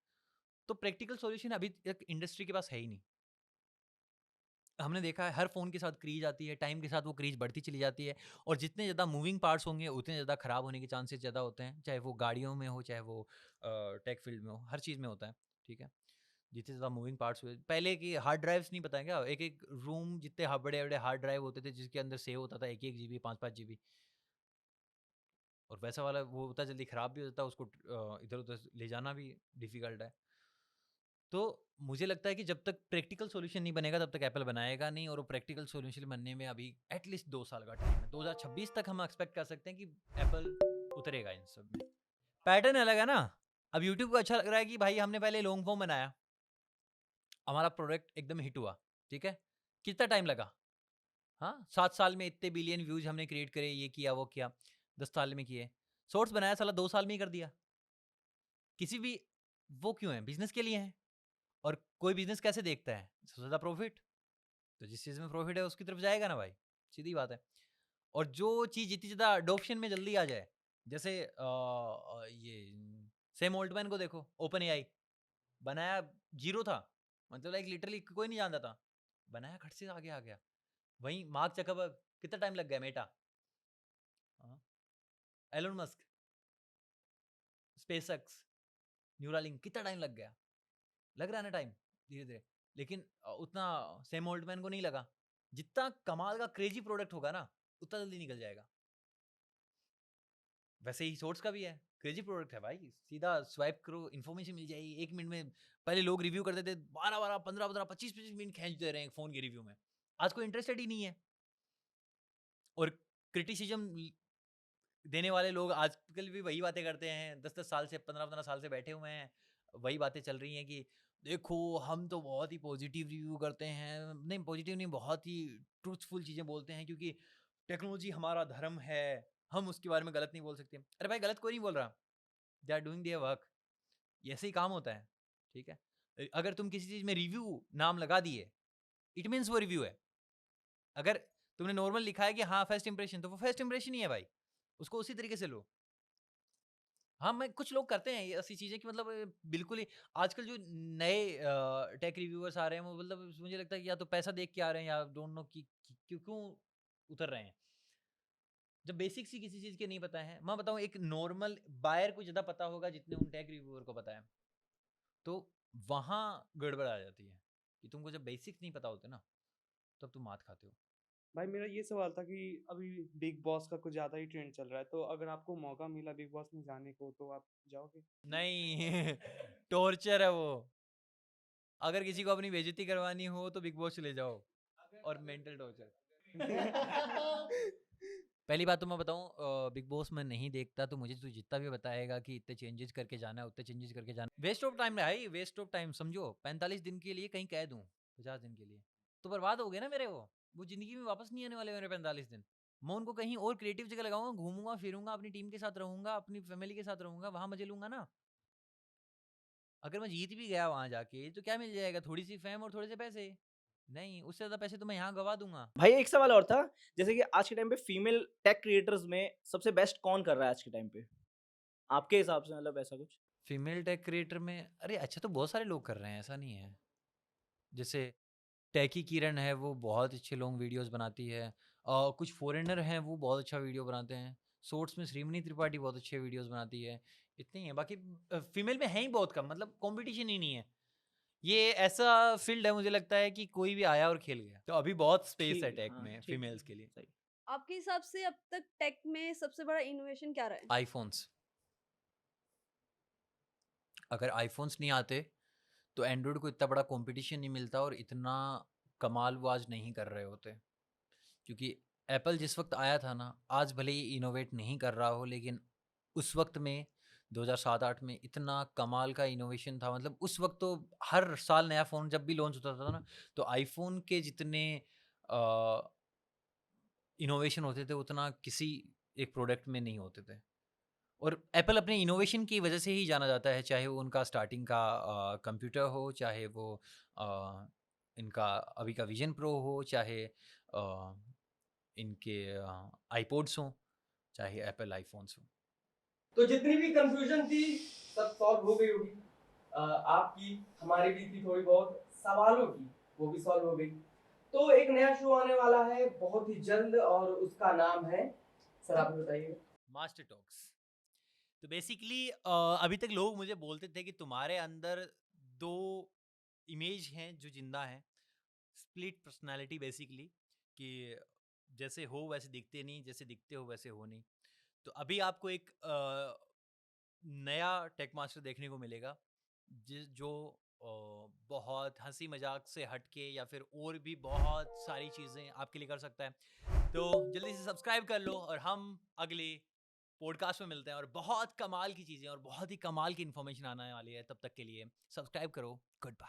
तो प्रैक्टिकल सॉल्यूशन अभी तक इंडस्ट्री के पास है ही नहीं। हमने देखा है हर फ़ोन के साथ क्रीज आती है, टाइम के साथ वो क्रीज बढ़ती चली जाती है और जितने ज़्यादा मूविंग पार्ट्स होंगे, उतने ज़्यादा खराब होने के चांसेस ज़्यादा होते हैं। चाहे वो गाड़ियों में हो, चाहे वो टेक फील्ड में हो, हर चीज़ में होता है, ठीक है? जितने ज़्यादा मूविंग पार्ट्स हुए, पहले की हार्ड ड्राइव्स नहीं पता है क्या? एक-एक रूम जितने बड़े-बड़े हार्ड ड्राइव होते थे जिसके अंदर सेव होता था 1-1 जीबी, 5-5 जीबी, और वैसा वाला वो होता जल्दी ख़राब भी हो जाता है, उसको इधर-उधर ले जाना भी डिफ़िकल्ट है। तो मुझे लगता है कि जब तक प्रैक्टिकल सॉल्यूशन नहीं बनेगा तब तक एप्पल बनाएगा नहीं, और वो प्रैक्टिकल सॉल्यूशन बनने में अभी एटलीस्ट 2 साल का टाइम है। 2026 तक हम एक्सपेक्ट कर सकते हैं कि एप्पल उतरेगा इन सब में। पैटर्न अलग है ना, अब यूट्यूब को अच्छा लग रहा है कि भाई हमने पहले लॉन्ग फॉर्म बनाया, हमारा प्रोडक्ट एकदम हिट हुआ, ठीक है? कितना टाइम लगा? हाँ, 7 साल में इतने बिलियन व्यूज़ हमने क्रिएट करे, ये किया, वो किया, 10 साल में किए। शॉर्ट्स बनाया साला 2 साल में ही कर दिया। किसी भी वो क्यों है? बिज़नेस के लिए है। और कोई बिज़नेस कैसे देखता है? सबसे ज़्यादा प्रॉफ़िट। तो जिस चीज़ में प्रॉफ़िट है उसकी तरफ जाएगा ना भाई, सीधी बात है। और जो चीज़ जितनी ज़्यादा अडॉप्शन में जल्दी आ जाए, जैसे ये सैम ऑल्टमैन को देखो, ओपन एआई बनाया ज़ीरो था, मतलब लाइक लिटरली कोई नहीं जानता था। बनाया खट से आगे आ गया। वहीं मार्क जकरबर्ग कितना टाइम लग गया मेटा, हाँ, एलन मस्क, स्पेसएक्स, न्यूरालिंक कितना टाइम लग गया? लग रहा है ना टाइम, धीरे-धीरे। लेकिन उतना सैम ऑल्टमैन को नहीं लगा। जितना कमाल का क्रेज़ी प्रोडक्ट होगा ना, उतना जल्दी निकल जाएगा। वैसे ही शॉर्ट्स का भी है, क्रेज़ी प्रोडक्ट है भाई, सीधा स्वाइप करो, इन्फॉर्मेशन मिल जाएगी 1 मिनट में। पहले लोग रिव्यू करते थे 12-12, 15-15, 25-25 मिनट खींच दे रहे हैं फ़ोन के रिव्यू में। आज कोई इंटरेस्टेड ही नहीं है। और क्रिटिसिज़्म देने वाले लोग आजकल भी वही बातें करते हैं, 10-10 साल से, 15-15 साल से बैठे हुए हैं। वही बातें चल रही हैं कि देखो हम तो बहुत ही पॉजिटिव रिव्यू करते हैं, नहीं पॉजिटिव नहीं, बहुत ही ट्रूथफुल चीज़ें बोलते हैं क्योंकि टेक्नोलॉजी हमारा धर्म है, हम उसके बारे में गलत नहीं बोल सकते। अरे भाई गलत कोई नहीं बोल रहा, they are doing their work, ऐसे ही काम होता है, ठीक है। अगर तुम किसी चीज़ में रिव्यू नाम लगा दिए, इट मीन्स वो रिव्यू है। अगर तुमने नॉर्मल लिखा है कि हाँ फर्स्ट इंप्रेशन, तो वो फर्स्ट इंप्रेशन ही है भाई, उसको उसी तरीके से लो। हाँ, मैं कुछ लोग करते हैं ये ऐसी चीज़ें कि मतलब बिल्कुल ही आजकल जो नए टेक रिव्यूअर्स आ रहे हैं वो मतलब मुझे लगता है कि या तो पैसा देख के आ रहे हैं या डोंट नो कि क्यों उतर रहे हैं। जब बेसिक सी किसी चीज़ के नहीं पता है, मैं बताऊँ एक नॉर्मल बायर को ज़्यादा पता होगा जितने उन टेक रिव्यूअर को पता है। तो वहाँ गड़बड़ आ जाती है कि तुमको जब बेसिक्स नहीं पता होते ना, तब तुम मात खाते हो। भाई मेरा ये सवाल था कि अभी बिग बॉस का कुछ ज़्यादा ही ट्रेंड चल रहा है, तो अगर आपको मौका मिला बिग बॉस में जाने को तो आप जाओगे? नहीं टॉर्चर है वो। अगर किसी को अपनी बेइज्जती करवानी हो तो बिग बॉस चले जाओ और मेंटल टॉर्चर। पहली बात तो मैं बताऊं बिग बॉस में नहीं देखता, तो मुझे तो जितना भी बताएगा कि इतने चेंजेस करके जाना है उतने चेंजेस करके जाना, वेस्ट ऑफ टाइम है भाई, वेस्ट ऑफ टाइम समझो। 45 दिन के लिए कहीं कैद हूँ, 50 दिन के लिए तो बर्बाद हो गए ना मेरे। वो जिंदगी में वापस नहीं आने वाले मेरे 45 दिन। मैं उनको कहीं और क्रिएटिव जगह लगाऊंगा, घूमूंगा फिरूंगा, अपनी टीम के साथ रहूंगा, अपनी फैमिली के साथ रहूंगा, वहां मजे लूंगा ना। अगर मैं जीत भी गया वहां जाके तो क्या मिल जाएगा, थोड़ी सी फेम और थोड़े से पैसे। नहीं, उससे ज्यादा पैसे तो मैं यहाँ गवा दूंगा। भाई एक सवाल और था, जैसे कि आज के टाइम पे फीमेल टेक क्रिएटर्स में सबसे बेस्ट कौन कर रहा है आज के टाइम पे आपके हिसाब से, मतलब ऐसा कुछ? फीमेल टेक क्रिएटर में अरे अच्छा तो बहुत सारे लोग कर रहे हैं, ऐसा नहीं है। जैसे टेकी किरण है, वो बहुत अच्छे लॉन्ग वीडियोस बनाती है। कुछ फॉरेनर हैं वो बहुत अच्छा वीडियो बनाते हैं। शॉर्ट्स में श्रीमनी त्रिपाठी बहुत अच्छे वीडियोस बनाती है। इतने ही है, बाकी फीमेल में है ही बहुत कम, मतलब कंपटीशन ही नहीं है। ये ऐसा फील्ड है मुझे लगता है कि कोई भी आया और खेल गया, तो अभी बहुत स्पेस है ठीक, टेक हाँ, में ठीक, फीमेल्स के लिए। सही। आपके हिसाब से अब तक टेक में सबसे बड़ा इनोवेशन क्या रहा है? आईफोन्स। अगर आईफोन्स नहीं आते तो एंड्रॉयड को इतना बड़ा कंपटीशन नहीं मिलता और इतना कमाल वो आज नहीं कर रहे होते। क्योंकि एप्पल जिस वक्त आया था ना, आज भले ही इनोवेट नहीं कर रहा हो, लेकिन उस वक्त में 2007-8 में इतना कमाल का इनोवेशन था। मतलब उस वक्त तो हर साल नया फ़ोन जब भी लॉन्च होता था ना, तो आईफोन के जितने इनोवेशन होते थे उतना किसी एक प्रोडक्ट में नहीं होते थे। और एप्पल अपने इनोवेशन की वजह से ही जाना जाता है, चाहे वो उनका स्टार्टिंग का कंप्यूटर हो, चाहे वो इनका अभी का विजन प्रो हो, चाहे इनके आईपॉड्स हों, चाहे एप्पल आईफोन्स हों। तो जितनी भी कंफ्यूजन थी सब सॉल्व हो गई होगी। आपकी हमारी भी थी थोड़ी बहुत सवालों की, वो भी सॉल्व हो गई। तो एक नया शो आने वाला है बहुत ही जल्द और उसका नाम है, सर आप बताइए। Master talks. तो बेसिकली अभी तक लोग मुझे बोलते थे कि तुम्हारे अंदर दो इमेज हैं जो जिंदा हैं, स्प्लिट पर्सनालिटी बेसिकली, कि जैसे हो वैसे दिखते नहीं, जैसे दिखते हो वैसे हो नहीं। तो अभी आपको एक नया टेक मास्टर देखने को मिलेगा जो बहुत हंसी मजाक से हटके या फिर और भी बहुत सारी चीज़ें आपके लिए कर सकता है। तो जल्दी से सब्सक्राइब कर लो और हम अगले पॉडकास्ट में मिलते हैं, और बहुत कमाल की चीज़ें और बहुत ही कमाल की इन्फॉर्मेशन आने वाली है। तब तक के लिए सब्सक्राइब करो। Good bye.